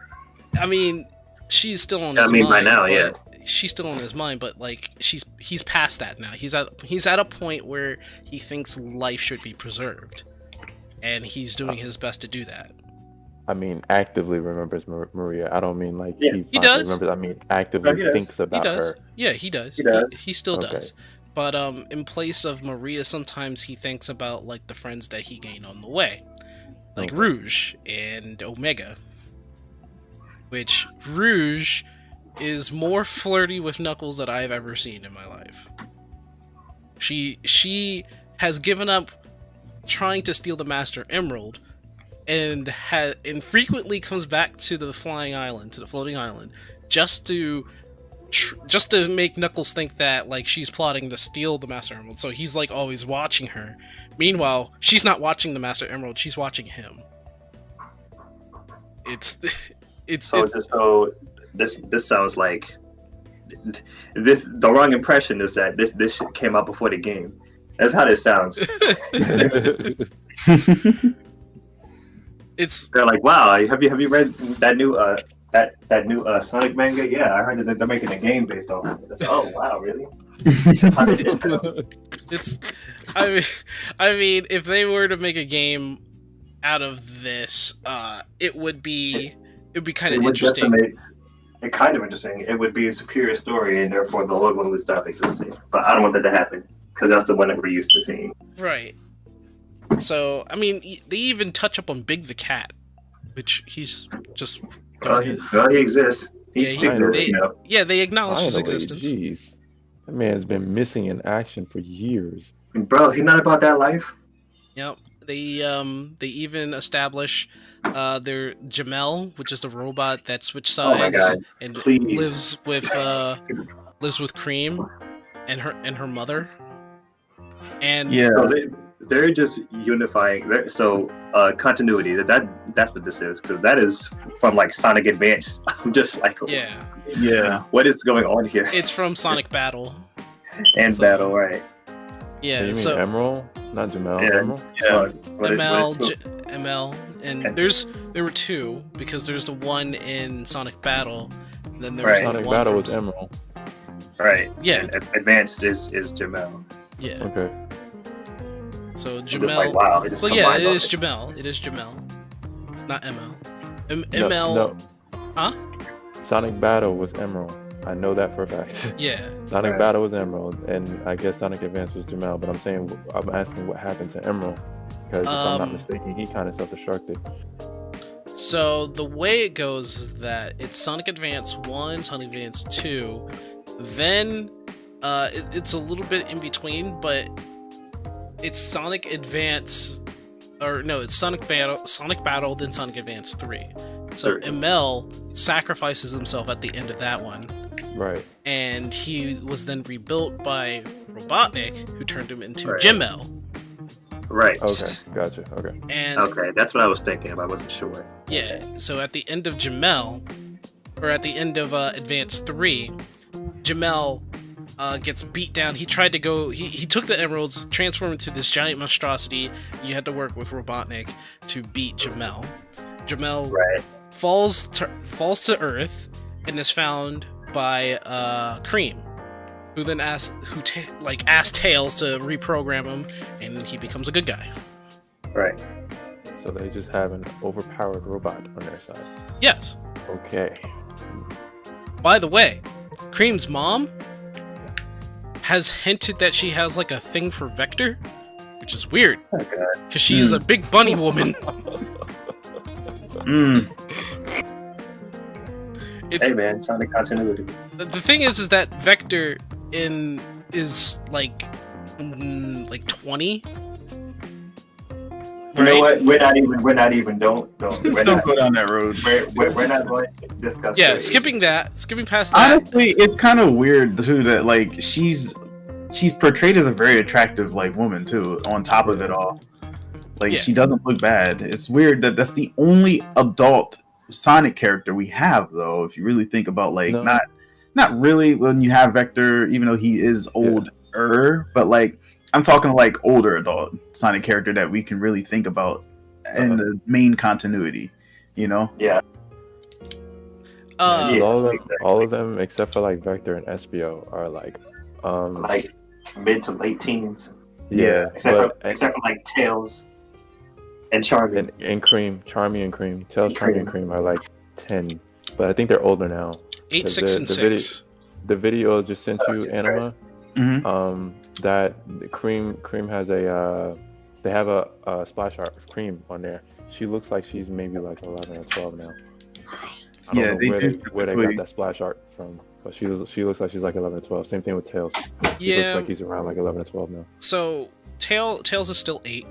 Speaker 1: I mean, she's still on his
Speaker 6: I mean,
Speaker 1: mind.
Speaker 6: by now,
Speaker 1: but
Speaker 6: yeah.
Speaker 1: She's still on his mind, but like he's past that now. He's at a point where he thinks life should be preserved, and he's doing his best to do that.
Speaker 4: I mean, actively remembers Maria. I don't mean like
Speaker 6: Yeah,
Speaker 1: he does.
Speaker 4: Remembers. I mean, actively
Speaker 6: he does.
Speaker 4: thinks about
Speaker 1: He does.
Speaker 4: her.
Speaker 1: Yeah, he does.
Speaker 6: He does.
Speaker 1: He still
Speaker 4: Okay.
Speaker 1: does. But in place of Maria, sometimes he thinks about like the friends that he gained on the way, like
Speaker 4: Okay.
Speaker 1: Rouge and Omega. Which Rouge is more flirty with Knuckles than I've ever seen in my life. She has given up trying to steal the Master Emerald, and frequently comes back to the floating island, just to make Knuckles think that like she's plotting to steal the Master Emerald. So he's like always watching her. Meanwhile, she's not watching the Master Emerald; she's watching him.
Speaker 6: So this sounds like the wrong impression is that this shit came out before the game. That's how this sounds. They're like, wow, have you read that new that new Sonic manga? Yeah, I heard that they're making a game based off of it. Oh wow, really?
Speaker 1: I mean, if they were to make a game out of this, it would be kind of interesting.
Speaker 6: It's kind of interesting. It would be a superior story, and therefore the logo would stop existing. But I don't want that to happen because that's the one that we're used to seeing.
Speaker 1: Right. So, I mean, they even touch up on Big the Cat, which he's just.
Speaker 6: He exists. He exists, you know.
Speaker 1: Yeah, they acknowledge his
Speaker 4: Finally,
Speaker 1: existence.
Speaker 4: Jeez, that man's been missing in action for years.
Speaker 6: Bro, he's not about that life.
Speaker 1: Yep. They even establish their Jamel, which is the robot that switched
Speaker 6: Oh my
Speaker 1: sides
Speaker 6: God,
Speaker 1: and
Speaker 6: please.
Speaker 1: lives with Cream and her mother. And
Speaker 2: Yeah.
Speaker 6: So they're just unifying. So continuity. That's what this is, because that is from like Sonic Advance. I'm just like,
Speaker 1: yeah,
Speaker 2: Yeah.
Speaker 6: what is going on here?
Speaker 1: it's from Sonic Battle.
Speaker 6: And
Speaker 1: so-
Speaker 6: Battle, right?
Speaker 1: Yeah,
Speaker 4: You mean
Speaker 1: so
Speaker 4: Emerald, not Jamel?
Speaker 6: Yeah.
Speaker 4: Emerald.
Speaker 2: Yeah.
Speaker 6: What is
Speaker 1: ML, and
Speaker 6: And-
Speaker 1: there were two, because there's the one in Sonic Battle, and then there was
Speaker 6: Right.
Speaker 1: the
Speaker 4: Sonic
Speaker 1: one
Speaker 4: Battle
Speaker 1: from
Speaker 4: was Emerald.
Speaker 6: right?
Speaker 1: Yeah.
Speaker 6: And Advanced is Jamel.
Speaker 1: yeah.
Speaker 4: Okay.
Speaker 1: So
Speaker 6: I'm just
Speaker 1: Jamel.
Speaker 6: like, wow. They just
Speaker 1: So yeah,
Speaker 6: combined
Speaker 1: it
Speaker 6: all
Speaker 1: is
Speaker 6: this.
Speaker 1: Jamel. It is Jamel, not ML.
Speaker 4: No,
Speaker 1: ML.
Speaker 4: no.
Speaker 1: Huh?
Speaker 4: Sonic Battle was Emerald. I know that for a fact.
Speaker 1: Yeah.
Speaker 4: Sonic
Speaker 3: Right.
Speaker 4: Battle was Emerald, and I guess Sonic Advance was Jamel. But I'm asking what happened to Emerald, because if I'm not
Speaker 1: Um,
Speaker 4: mistaken, he kind of self-destructed.
Speaker 1: So the way it goes is that it's Sonic Advance 1, Sonic Advance 2, then it's a little bit in between, but it's Sonic Advance, or no, it's Sonic Battle, then Sonic Advance 3. So
Speaker 6: Third.
Speaker 1: ML sacrifices himself at the end of that one,
Speaker 4: Right.
Speaker 1: and he was then rebuilt by Robotnik, who turned him into
Speaker 6: Right.
Speaker 1: Jim-El.
Speaker 6: Right.
Speaker 4: Okay. Gotcha. Okay.
Speaker 1: And
Speaker 6: Okay, that's what I was thinking of. I wasn't sure.
Speaker 1: yeah, so at the end of Jamel, or at the end of Advance 3, Jamel gets beat down. He tried to go, he took the emeralds, transformed into this giant monstrosity. You had to work with Robotnik to beat Jamel. Jamel
Speaker 6: Right.
Speaker 1: falls to Earth and is found by Cream, who then asks Tails to reprogram him, and he becomes a good guy.
Speaker 6: Right.
Speaker 4: So they just have an overpowered robot on their side.
Speaker 1: Yes.
Speaker 4: Okay.
Speaker 1: By the way, Cream's mom has hinted that she has like a thing for Vector, which is weird
Speaker 6: Okay.
Speaker 1: because she is a big bunny woman.
Speaker 2: Mm.
Speaker 1: It's
Speaker 6: Hey man, Sonic continuity.
Speaker 1: the thing is that Vector is like 20.
Speaker 6: You know
Speaker 1: Right?
Speaker 6: what? We're not even. Don't.
Speaker 2: Just
Speaker 6: We're
Speaker 2: don't
Speaker 6: not,
Speaker 2: go down that road.
Speaker 6: we're not going to discuss.
Speaker 1: Yeah,
Speaker 6: their
Speaker 1: skipping
Speaker 6: ages.
Speaker 1: past that.
Speaker 2: Honestly, it's kind of weird too that like she's portrayed as a very attractive like woman too. On top of it all, like
Speaker 1: Yeah.
Speaker 2: she doesn't look bad. It's weird that that's the only adult Sonic character we have, though. If you really think about like
Speaker 4: No.
Speaker 2: not really when you have Vector, even though he is older, but like I'm talking like older adult Sonic character that we can really think about in the main continuity. You know?
Speaker 6: Yeah.
Speaker 1: Uh,
Speaker 6: Yeah.
Speaker 4: All of them except for like Vector and Espio are like
Speaker 6: Like mid to late teens,
Speaker 4: yeah,
Speaker 6: except for like Tails and Charlie.
Speaker 4: and Cream, Charmy and Cream, Tails,
Speaker 6: And
Speaker 4: Charmy and
Speaker 6: Cream.
Speaker 4: Cream are like 10, but I think they're older now.
Speaker 1: 8, 6, and
Speaker 4: the video-
Speaker 1: 6.
Speaker 4: The video I just sent you,
Speaker 6: Jesus
Speaker 4: Anima,
Speaker 2: Mm-hmm.
Speaker 4: that the Cream has a they have a splash art of Cream on there. She looks like she's maybe like 11 or 12 now. I don't
Speaker 2: Yeah,
Speaker 4: know
Speaker 2: they
Speaker 4: where
Speaker 2: do
Speaker 4: where they
Speaker 2: typically-
Speaker 4: got that splash art from, but she looks like she's like 11 or 12. Same thing with Tails. He
Speaker 1: Yeah.
Speaker 4: looks like he's around like 11 or 12 now.
Speaker 1: So Tails is still 8.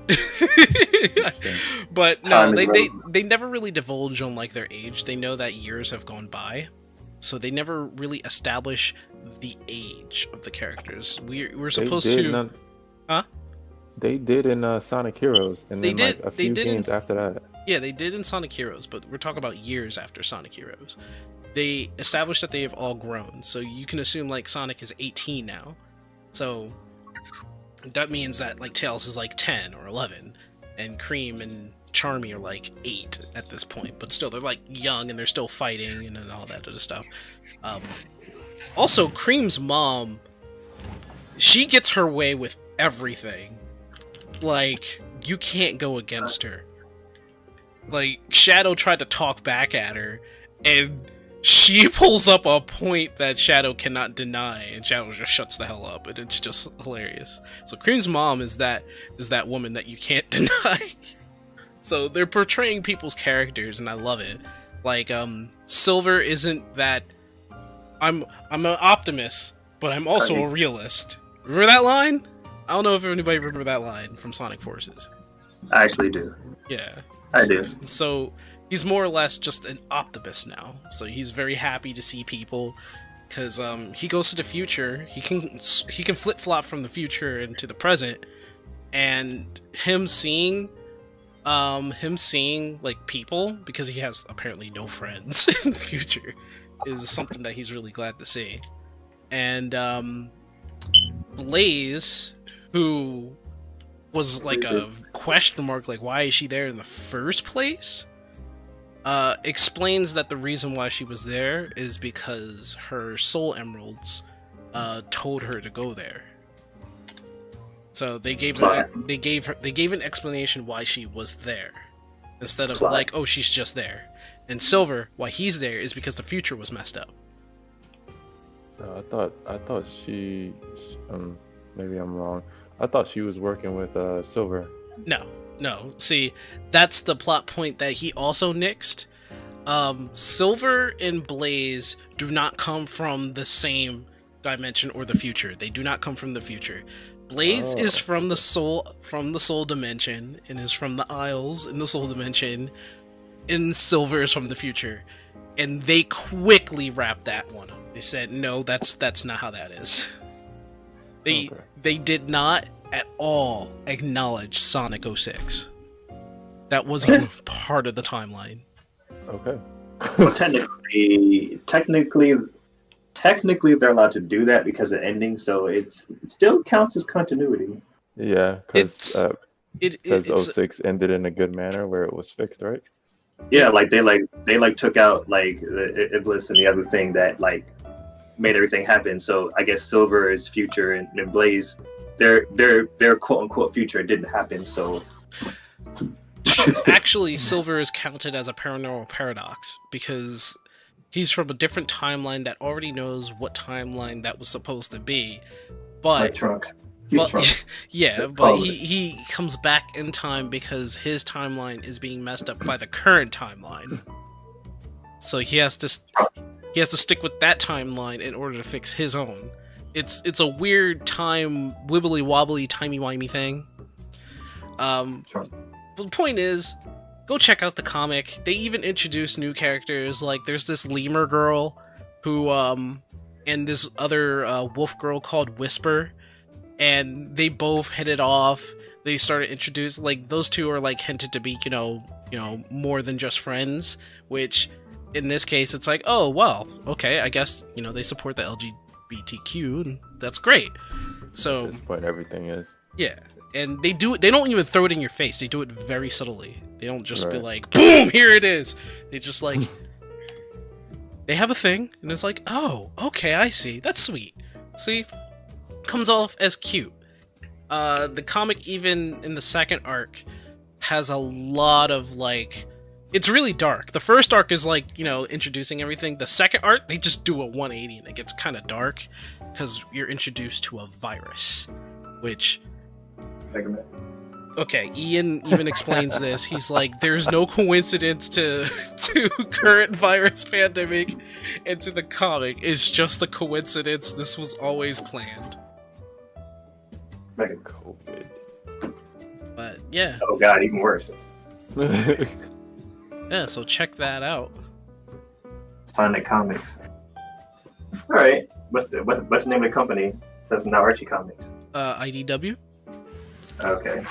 Speaker 1: But no,
Speaker 6: Time is
Speaker 1: they
Speaker 6: relative.
Speaker 1: never really divulge on like their age. They know that years have gone by, so they never really establish the age of the characters. We're supposed
Speaker 4: They did
Speaker 1: to.
Speaker 4: none-
Speaker 1: Huh?
Speaker 4: They did in Sonic Heroes, and
Speaker 1: They
Speaker 4: then like
Speaker 1: did-
Speaker 4: a
Speaker 1: they
Speaker 4: few
Speaker 1: did in-
Speaker 4: games after that.
Speaker 1: Yeah, they did in Sonic Heroes, but we're talking about years after Sonic Heroes. They established that they have all grown, so you can assume like Sonic is 18 now. So that means that like Tails is like 10 or 11, and Cream and Charmy are like 8 at this point. But still, they're like young and they're still fighting and all that other stuff. Also, Cream's mom, she gets her way with everything. Like, you can't go against her. Like, Shadow tried to talk back at her, and she pulls up a point that Shadow cannot deny, and Shadow just shuts the hell up, and it's just hilarious. So Cream's mom is that woman that you can't deny. So they're portraying people's characters, and I love it. Like, Silver isn't that. I'm an optimist, but I'm also a realist. Remember that line? I don't know if anybody remember that line from Sonic Forces.
Speaker 6: I actually do.
Speaker 1: Yeah.
Speaker 6: I do.
Speaker 1: So he's more or less just an optimist now. So he's very happy to see people because he goes to the future. He can flip flop from the future into the present, and him seeing like people, because he has apparently no friends in the future, is something that he's really glad to see. And Blaze, who was like a question mark, like why is she there in the first place, explains that the reason why she was there is because her soul emeralds told her to go there. So they gave an explanation why she was there, instead of like, oh, she's just there. And Silver, why he's there is because the future was messed up.
Speaker 4: I thought she, maybe I'm wrong. I thought she was working with Silver.
Speaker 1: No. See, that's the plot point that he also nixed. Silver and Blaze do not come from the same dimension or the future. They do not come from the future. Blaze is from the soul dimension and is from the Isles in the soul dimension, and Silver is from the future. And they quickly wrapped that one up. They said, no, that's not how that is. They did not at all acknowledge Sonic 06. That wasn't even part of the timeline.
Speaker 4: Okay.
Speaker 6: Well, technically, they're allowed to do that because of ending, so it still counts as continuity.
Speaker 4: Yeah, because
Speaker 1: It's
Speaker 4: 06 ended in a good manner where it was fixed, right?
Speaker 6: Yeah, like they took out like the Iblis and the other thing that like made everything happen. So I guess Silver is future and Blaze, their quote unquote future didn't happen. So
Speaker 1: actually, Silver is counted as a paranormal paradox because he's from a different timeline that already knows what timeline that was supposed to be. But
Speaker 6: like Trunks.
Speaker 1: yeah, but he comes back in time because his timeline is being messed up by the current timeline. So he has to stick with that timeline in order to fix his own. It's a weird time wibbly wobbly timey wimey thing. But the point is, go check out the comic. They even introduce new characters. Like there's this lemur girl who and this other wolf girl called Whisper. And they both hit it off. They started introducing, like, those two are like hinted to be, you know, more than just friends. Which, in this case, it's like, oh well, okay, I guess they support the LGBTQ, and that's great. So
Speaker 4: At this point, everything is.
Speaker 1: Yeah, and they don't even throw it in your face. They do it very subtly. They don't just be like, boom, here it is. They just like, they have a thing, and it's like, oh, okay, I see. That's sweet. See. Comes off as cute. The comic, even in the second arc, has a lot of like, it's really dark. The first arc is like, introducing everything. The second arc, they just do a 180 and it gets kind of dark because you're introduced to a virus, which, okay, Ian even explains this. He's like, there's no coincidence to current virus pandemic and to the comic. It's just a coincidence. This was always planned.
Speaker 4: COVID.
Speaker 1: But yeah.
Speaker 6: Oh god, even worse.
Speaker 1: Yeah, so check that out.
Speaker 6: Sonic Comics. All right, what's the name of the company? That's now Archie Comics.
Speaker 1: IDW.
Speaker 6: Okay.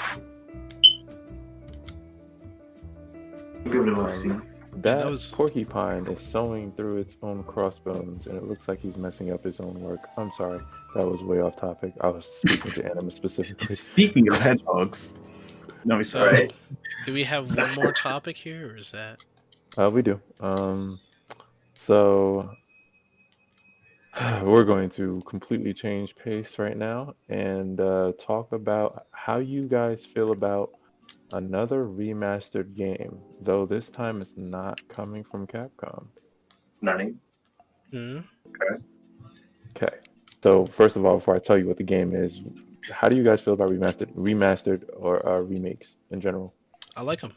Speaker 6: Give it a look. See.
Speaker 4: That
Speaker 1: was-
Speaker 4: porcupine is sewing through its own crossbones, and it looks like he's messing up his own work. I'm sorry, that was way off topic. I was speaking to Anima specifically.
Speaker 2: Speaking of hedgehogs, no,
Speaker 1: So,
Speaker 2: sorry.
Speaker 1: do we have one more topic here, or is that?
Speaker 4: We do. So we're going to completely change pace right now and talk about how you guys feel about another remastered game, though this time it's not coming from Capcom.
Speaker 6: Nani?
Speaker 1: Hmm?
Speaker 4: Okay. So first of all, before I tell you what the game is, how do you guys feel about remastered or remakes in general?
Speaker 1: I like them.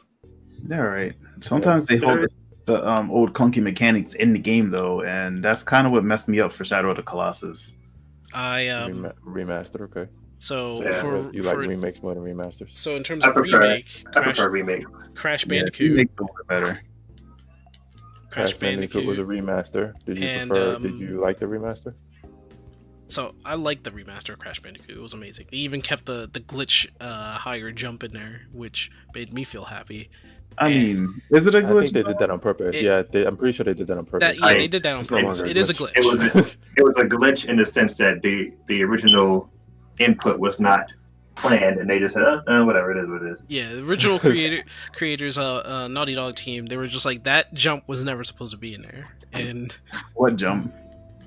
Speaker 2: They're right. Sometimes they hold the old clunky mechanics in the game though, and that's kind of what messed me up for Shadow of the Colossus.
Speaker 1: I
Speaker 4: Remastered, okay.
Speaker 1: So
Speaker 6: Yeah.
Speaker 1: for
Speaker 4: You like remakes more than remasters?
Speaker 1: so in terms
Speaker 6: I
Speaker 1: of
Speaker 6: prefer-
Speaker 1: remake,
Speaker 6: I prefer remakes.
Speaker 1: Crash
Speaker 2: Yeah,
Speaker 1: Bandicoot,
Speaker 2: it makes it work better.
Speaker 1: Crash Bandicoot.
Speaker 4: was a remaster. Did you
Speaker 1: And,
Speaker 4: prefer? Did you like the remaster?
Speaker 1: So I like the remaster of Crash Bandicoot. It was amazing. They even kept the glitch higher jump in there, which made me feel happy.
Speaker 2: I mean, is it a
Speaker 4: I think
Speaker 2: glitch?
Speaker 4: they did that on purpose. I'm pretty sure they did that on purpose.
Speaker 1: They did that on
Speaker 4: It's no
Speaker 1: purpose.
Speaker 4: longer a
Speaker 1: It is a
Speaker 4: glitch.
Speaker 1: glitch.
Speaker 6: It was a glitch in the sense that the original input was not planned, and they just said, whatever, it is what it is.
Speaker 1: Yeah, the original creators, Naughty Dog team, they were just like, that jump was never supposed to be in there. And
Speaker 2: What jump?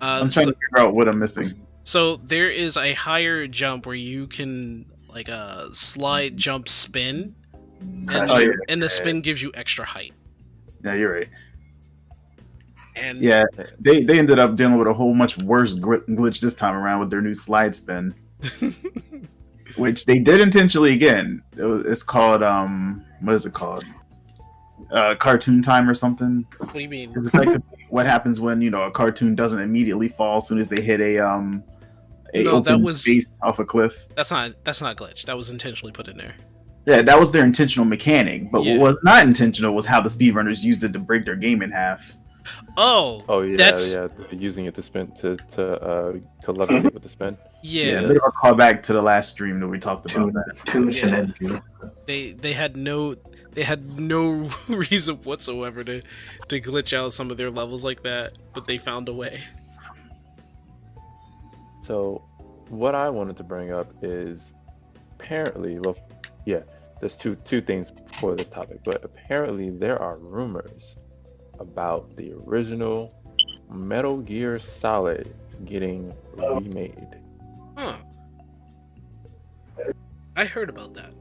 Speaker 2: I'm
Speaker 1: so,
Speaker 2: trying to figure out what I'm missing.
Speaker 1: so there is a higher jump where you can like a slide, jump, spin, and,
Speaker 2: Oh, yeah.
Speaker 1: and the spin gives you extra height.
Speaker 2: Yeah, you're right.
Speaker 1: And
Speaker 2: Yeah, they ended up dealing with a whole much worse glitch this time around with their new slide spin, which they did intentionally again. It's called what is it called? Cartoon time or something.
Speaker 1: what do you mean?
Speaker 2: It's effectively what happens when a cartoon doesn't immediately fall as soon as they hit a
Speaker 1: No,
Speaker 2: open
Speaker 1: that was-
Speaker 2: space off a cliff.
Speaker 1: That's not glitch. That was intentionally put in there.
Speaker 2: Yeah, that was their intentional mechanic. But
Speaker 1: Yeah.
Speaker 2: what was not intentional was how the speedrunners used it to break their game in half.
Speaker 4: Oh yeah,
Speaker 1: That's-
Speaker 4: yeah. Using it to spin to levitate with the spin.
Speaker 1: Yeah,
Speaker 2: Bit of a callback to the last stream that we talked about.
Speaker 6: Two
Speaker 1: Yeah.
Speaker 6: shenanigans.
Speaker 1: they had no reason whatsoever to glitch out some of their levels like that, but they found a way.
Speaker 4: So, what I wanted to bring up is apparently, well, yeah, there's two things for this topic, but apparently there are rumors about the original Metal Gear Solid getting remade.
Speaker 1: Huh. I heard about that.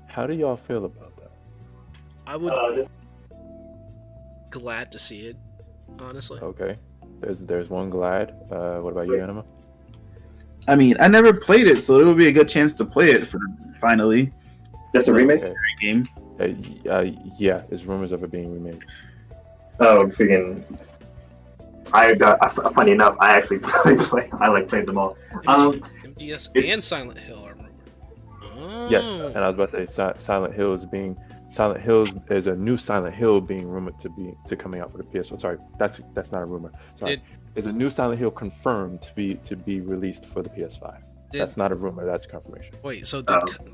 Speaker 4: How do y'all feel about that?
Speaker 1: I would glad to see it, honestly.
Speaker 4: Okay, there's one glad. What about you, Anima?
Speaker 2: I mean, I never played it, so it would be a good chance to play it for finally.
Speaker 6: That's a remake?
Speaker 4: Okay.
Speaker 2: Game.
Speaker 4: Yeah, there's rumors of it being remade.
Speaker 6: Oh, freaking. Funny enough, I actually played them all.
Speaker 1: MGS
Speaker 6: it's-
Speaker 1: and Silent Hill are rumored. Oh.
Speaker 4: Yes, and I was about to say Silent Hill is a new Silent Hill being rumored to coming out for the PS4. Sorry, that's not a rumor. Sorry, is a new Silent Hill confirmed to be released for the PS5. That's not a rumor. That's confirmation.
Speaker 1: Wait, so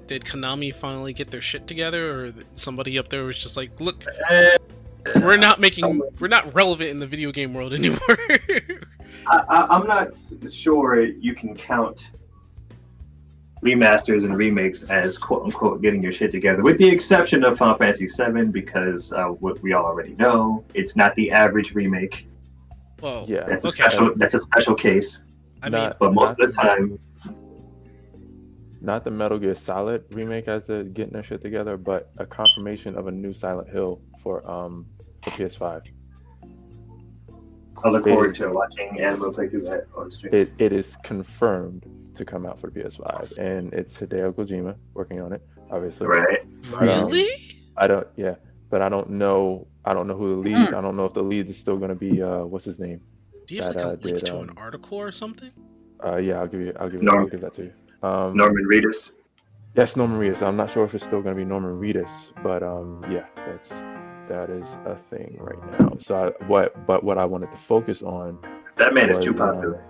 Speaker 1: did Konami finally get their shit together, or somebody up there was just like, look, we're not relevant in the video game world anymore?
Speaker 6: I'm not sure you can count remasters and remakes as quote unquote getting your shit together, with the exception of Final Fantasy VII, because what we all already know, it's not the average remake.
Speaker 1: Well,
Speaker 4: Yeah,
Speaker 6: That's
Speaker 1: okay.
Speaker 6: a special case.
Speaker 1: I mean,
Speaker 6: But most of the time,
Speaker 4: not the Metal Gear Solid remake as the getting their shit together, but a confirmation of a new Silent Hill for PS5.
Speaker 6: I look forward to watching Anima play through that on stream.
Speaker 4: It is confirmed to come out for PS5, and it's Hideo Kojima working on it, obviously.
Speaker 6: Right?
Speaker 1: really?
Speaker 4: I don't know who the lead. I don't know if the lead is still going to be what's his name.
Speaker 1: Do you have like a
Speaker 4: that,
Speaker 1: link
Speaker 4: did,
Speaker 1: to an article or something?
Speaker 4: Yeah, I'll give that to you.
Speaker 6: Norman Reedus.
Speaker 4: Yes, Norman Reedus. I'm not sure if it's still going to be Norman Reedus, but yeah, that is a thing right now. So what I wanted to focus on.
Speaker 6: That man is
Speaker 4: was,
Speaker 6: too popular.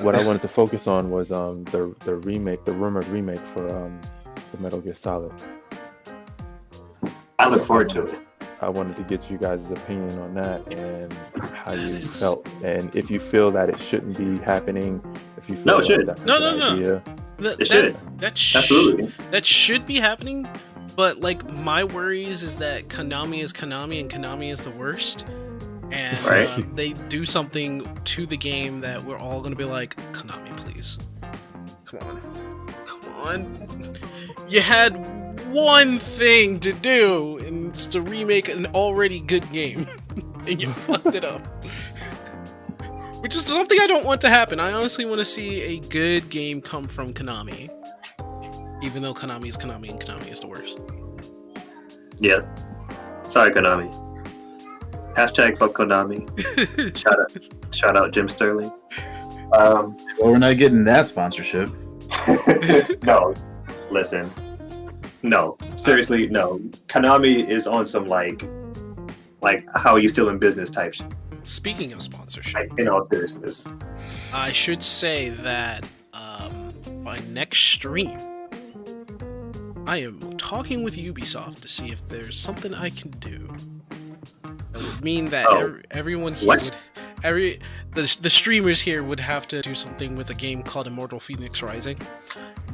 Speaker 4: What I wanted to focus on was the remake, the rumored remake for the Metal Gear Solid.
Speaker 6: I look forward to it.
Speaker 4: I wanted to get you guys' opinion on that and how you
Speaker 1: That is-
Speaker 4: felt, and if you feel that it shouldn't be happening. If you feel
Speaker 6: No, it
Speaker 4: that
Speaker 6: shouldn't.
Speaker 4: that's a
Speaker 1: No,
Speaker 4: good
Speaker 1: no, no.
Speaker 4: idea.
Speaker 1: That,
Speaker 6: It should. Absolutely.
Speaker 1: That should be happening, but like my worries is that Konami is Konami and Konami is the worst, and
Speaker 6: Right.
Speaker 1: they do something to the game that we're all gonna be like, Konami, please, come on, you had one thing to do, and it's to remake an already good game, and you fucked it up. Which is something I don't want to happen. I honestly want to see a good game come from Konami. Even though Konami is Konami and Konami is the worst.
Speaker 6: Yeah. Sorry, Konami. Hashtag fuck Konami. Shout out Jim Sterling.
Speaker 2: Well, we're not getting that sponsorship.
Speaker 6: No, listen. No, seriously, no. Konami is on some like how are you still in business type shit.
Speaker 1: Speaking of sponsorship,
Speaker 6: In all seriousness.
Speaker 1: I should say that by next stream, I am talking with Ubisoft to see if there's something I can do. That would mean that everyone here
Speaker 6: What?
Speaker 1: the streamers here would have to do something with a game called Immortal Phoenix Rising.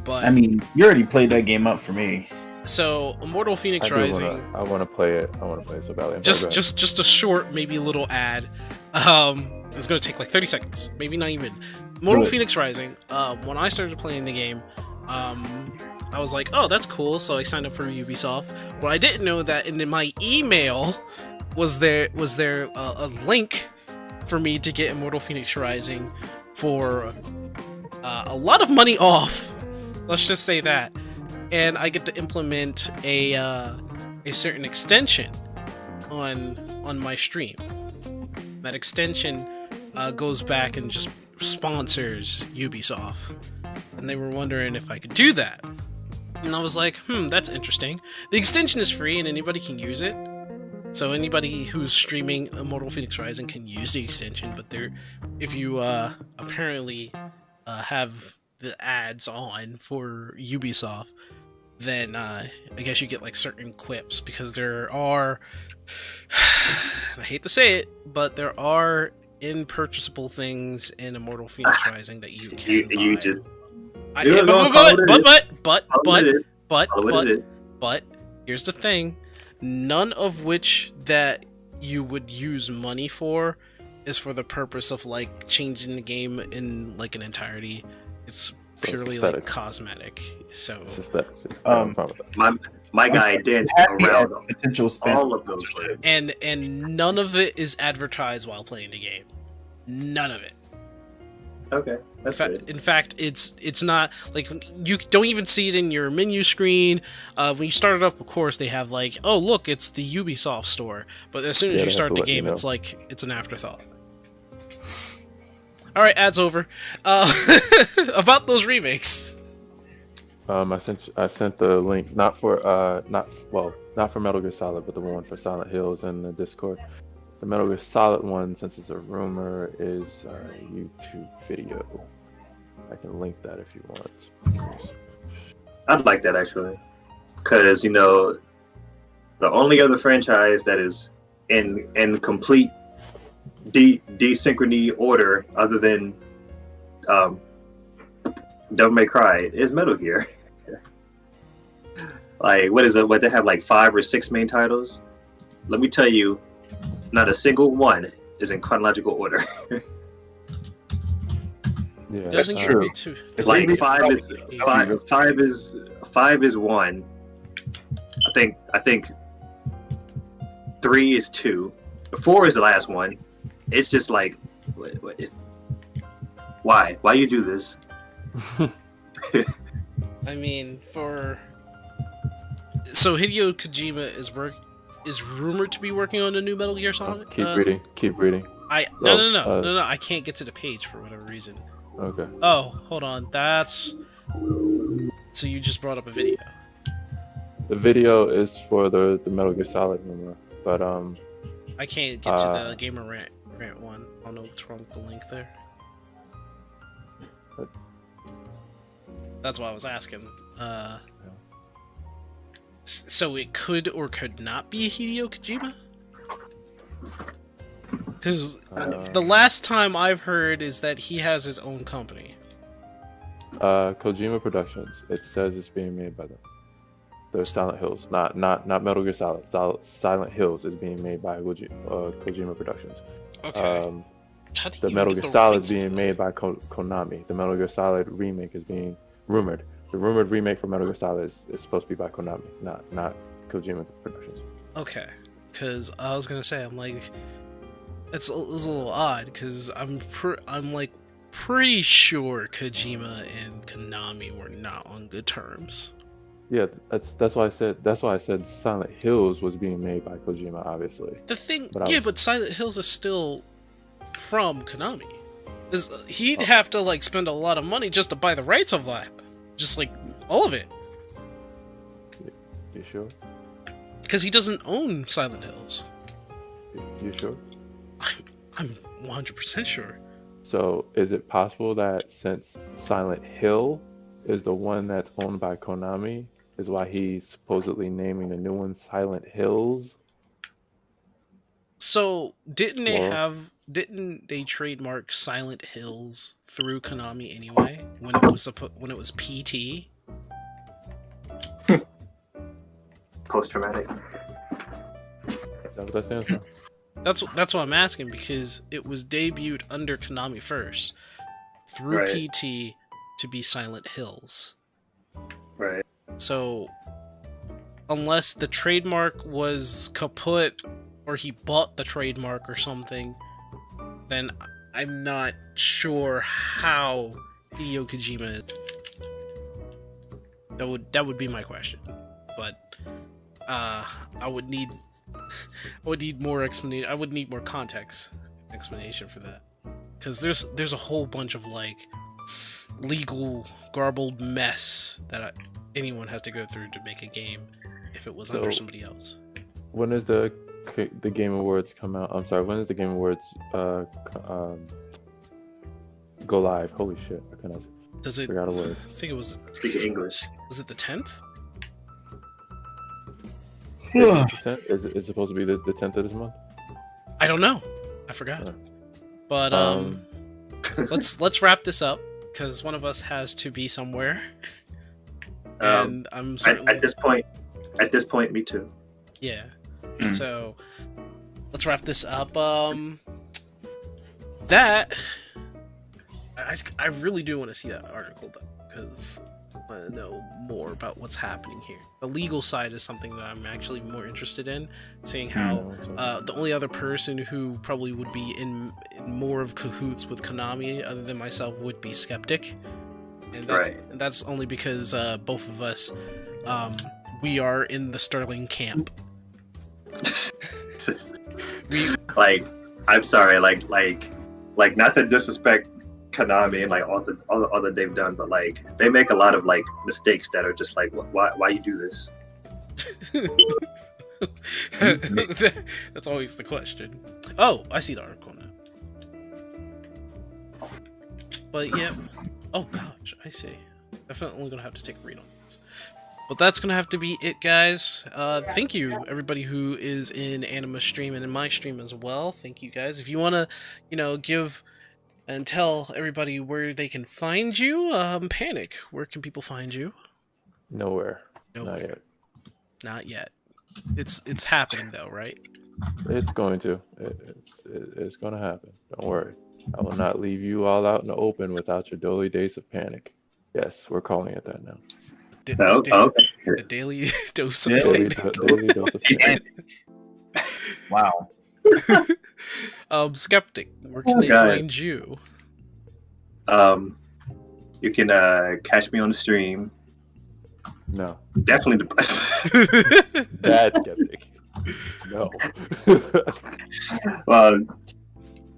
Speaker 1: But
Speaker 2: I mean, you already played that game up for me.
Speaker 1: so Immortal Phoenix Rising.
Speaker 4: I want to play it. I want to play it so badly.
Speaker 1: Just a short, maybe a little ad. It's gonna take like 30 seconds, maybe not even. Immortal
Speaker 2: Good.
Speaker 1: Phoenix Rising. When I started playing the game, I was like, oh, that's cool. So I signed up for Ubisoft. Well, I didn't know that in my email, was there a link for me to get Immortal Phoenix Rising for a lot of money off. Let's just say that, and I get to implement a certain extension on my stream. That extension goes back and just sponsors Ubisoft, and they were wondering if I could do that. And I was like, that's interesting. The extension is free and anybody can use it. So anybody who's streaming Immortal Phoenix Rising can use the extension, but if you apparently have the ads on for Ubisoft, then I guess you get like certain quips, because there are, I hate to say it, but there are in-purchasable things in Immortal Phoenix Rising that you can buy.
Speaker 6: You just
Speaker 1: But here's the thing, none of which that you would use money for is for the purpose of like changing the game in like an entirety. It's purely like cosmetic. So
Speaker 6: my guy danced around
Speaker 2: potential spend
Speaker 6: all of those words.
Speaker 1: and none of it is advertised while playing the game. None of it.
Speaker 6: Okay, that's good.
Speaker 1: In fact, it's not like, you don't even see it in your menu screen. When you start it up, of course, they have like, oh look, it's the Ubisoft store. But as soon as you start the game, it's like it's an afterthought. All right, ads over. About those remakes.
Speaker 4: I sent the link not for Metal Gear Solid, but the one for Silent Hills in the Discord. The Metal Gear Solid one, since it's a rumor, is a YouTube video. I can link that if you want.
Speaker 6: I'd like that actually, because the only other franchise that is in complete desynchrony order, other than Devil May Cry, is Metal Gear. Like, what is it? What, they have like 5 or 6 main titles? Let me tell you, not a single one is in chronological order.
Speaker 4: Yeah,
Speaker 1: Doesn't
Speaker 2: true.
Speaker 1: get too.
Speaker 6: Like 5 is 1. I think 3 is 2. 4 is the last one. It's just like, why you do this?
Speaker 1: I mean, so Hideo Kojima is rumored to be working on a new Metal Gear Solid.
Speaker 4: Keep reading.
Speaker 1: No, I can't get to the page for whatever reason.
Speaker 4: Okay.
Speaker 1: Oh, hold on. So you just brought up a video.
Speaker 4: The video is for the Metal Gear Solid rumor, but
Speaker 1: I can't get to the Gamer Rant one. I don't know what's wrong with the link there. That's why I was asking. So it could or could not be Hideo Kojima? Because the last time I've heard is that he has his own company.
Speaker 4: Kojima Productions. It says it's being made by them. The Silent Hills, not Metal Gear Solid. Silent Hills is being made by Kojima Productions.
Speaker 1: Okay.
Speaker 4: The Metal Gear Solid is being made by Konami. The Metal Gear Solid remake is being rumored. The rumored remake for Metal Gear Solid is supposed to be by Konami, not Kojima Productions.
Speaker 1: Okay, because I was gonna say, I'm like, it's a little odd, because I'm like pretty sure Kojima and Konami were not on good terms.
Speaker 4: Yeah, that's why I said Silent Hills was being made by Kojima, obviously.
Speaker 1: The thing, but Silent Hills is still from Konami. He'd have to like spend a lot of money just to buy the rights of that, just like all of it.
Speaker 4: You sure?
Speaker 1: Because he doesn't own Silent Hills.
Speaker 4: You sure?
Speaker 1: I'm 100% sure.
Speaker 4: So is it possible that since Silent Hill is the one that's owned by Konami, is why he's supposedly naming the new one Silent Hills?
Speaker 1: So didn't they trademark Silent Hills through Konami anyway when it was PT?
Speaker 6: Post-traumatic.
Speaker 4: Is that what that stands for?
Speaker 1: That's what I'm asking, because it was debuted under Konami first through PT to be Silent Hills.
Speaker 6: Right.
Speaker 1: So unless the trademark was kaput or he bought the trademark or something, then I'm not sure how Hideo Kojima. That would be my question, but I would need more explanation. I would need more explanation for that, because there's a whole bunch of like legal garbled mess that anyone has to go through to make a game if it was under somebody else.
Speaker 4: When does the Game Awards come out? I'm sorry. When does the Game Awards go live? Holy shit! I kind of forgot a word.
Speaker 1: I think it was.
Speaker 6: Speaking English.
Speaker 1: Was it the 10th?
Speaker 4: Is it supposed to be the 10th of this month?
Speaker 1: I don't know. I forgot.
Speaker 4: Yeah.
Speaker 1: But let's wrap this up because one of us has to be somewhere. And I'm certainly
Speaker 6: at this point, me too.
Speaker 1: Yeah. So let's wrap this up. That I really do want to see that article though, because I want to know more about what's happening here. The legal side is something that I'm actually more interested in, seeing how the only other person who probably would be in more of cahoots with Konami, other than myself, would be Skeptic, and that's only because both of us we are in the Sterling camp.
Speaker 6: I'm sorry, like not to disrespect Konami and like all that they've done, but like they make a lot of like mistakes that are just like, why you do this?
Speaker 1: That's always the question. Oh, I see the article now. But yeah, oh gosh, I see. Definitely gonna have to take a read on this. But that's gonna have to be it, guys. Thank you, everybody who is in Anima's stream and in my stream as well. Thank you, guys. If you wanna, give and tell everybody where they can find you, Panic, where can people find you?
Speaker 4: Nowhere. Not yet.
Speaker 1: Not yet. It's happening though, right?
Speaker 4: It's going to. It's going to happen. Don't worry. I will not leave you all out in the open without your daily dose of panic. Yes, we're calling it that now.
Speaker 1: The daily dose of panic.
Speaker 4: Daily dose of panic.
Speaker 2: Wow.
Speaker 1: Skeptic, where can they find you?
Speaker 6: You can catch me on the stream.
Speaker 4: No.
Speaker 6: Definitely the
Speaker 4: That's Skeptic. No.
Speaker 6: Well,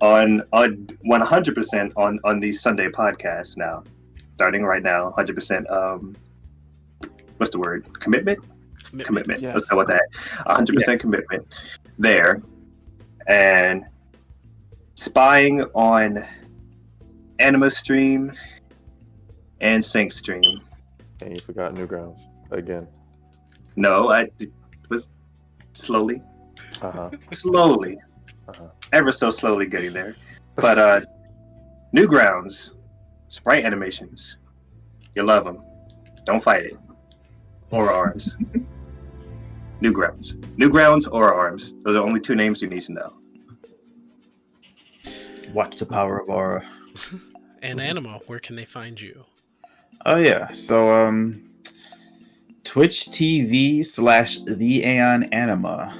Speaker 6: on 100% on the Sunday podcast now, starting right now, 100%. What's the word? Commitment.
Speaker 4: Yes.
Speaker 6: Let's go with that. 100% commitment there, and spying on Anima stream and Sync stream.
Speaker 4: And you forgot Newgrounds again.
Speaker 6: No, I was slowly, ever so slowly getting there. But Newgrounds, sprite animations, you love them. Don't fight it. Aura Arms. Newgrounds, Aura Arms. Those are the only two names you need to know.
Speaker 2: Watch the power of Aura.
Speaker 1: And Anima, where can they find you?
Speaker 2: Oh yeah, so Twitch TV/The Aeon Anima.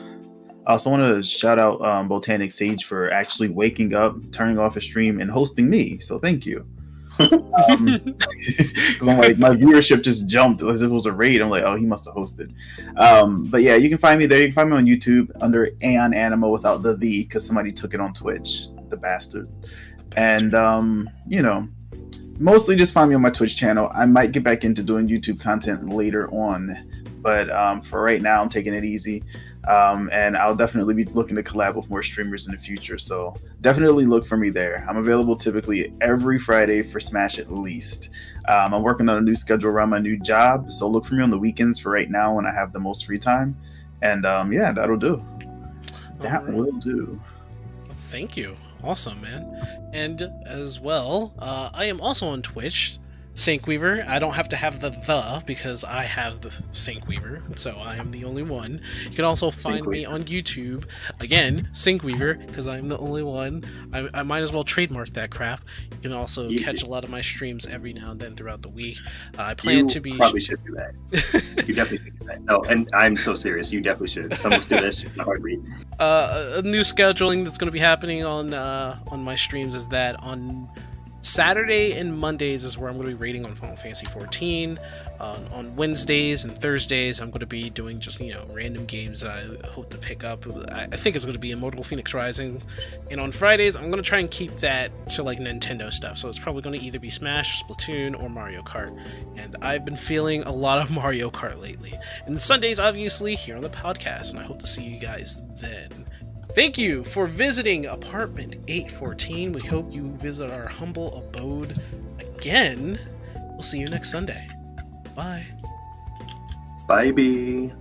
Speaker 2: I also want to shout out Botanic Sage for actually waking up, turning off a stream, and hosting me. So thank you. Because I'm like, my viewership just jumped as if it was a raid. I'm like, oh, he must have hosted. But yeah, you can find me there. You can find me on YouTube under Aeon Anima without the because somebody took it on Twitch, the bastard. And mostly just find me on my Twitch channel. I might get back into doing YouTube content later on, but for right now, I'm taking it easy. And I'll definitely be looking to collab with more streamers in the future. So definitely look for me there. I'm available typically every Friday for Smash at least. I'm working on a new schedule around my new job. So look for me on the weekends for right now when I have the most free time. And yeah, that'll do. That will do.
Speaker 1: Thank you. Awesome, man. And as well, I am also on Twitch. Syncweaver. I don't have to have the because I have the Syncweaver, so I am the only one. You can also find me on YouTube, again, Syncweaver, because I'm the only one. I might as well trademark that crap. You can also catch a lot of my streams every now and then throughout the week. I plan to be...
Speaker 6: You probably should do that. You definitely should do that. No, and I'm so serious. You definitely should. Someone's doing that shit in a heartbeat.
Speaker 1: A new scheduling that's going to be happening on my streams is that on Saturday and Mondays is where I'm going to be rating on Final Fantasy 14. On Wednesdays and Thursdays, I'm going to be doing just, random games that I hope to pick up. I think it's going to be Immortal Phoenix Rising. And on Fridays, I'm going to try and keep that to, Nintendo stuff. So it's probably going to either be Smash, Splatoon, or Mario Kart. And I've been feeling a lot of Mario Kart lately. And Sundays, obviously, here on the podcast. And I hope to see you guys then. Thank you for visiting Apartment 814. We hope you visit our humble abode again. We'll see you next Sunday. Bye.
Speaker 6: Bye, B.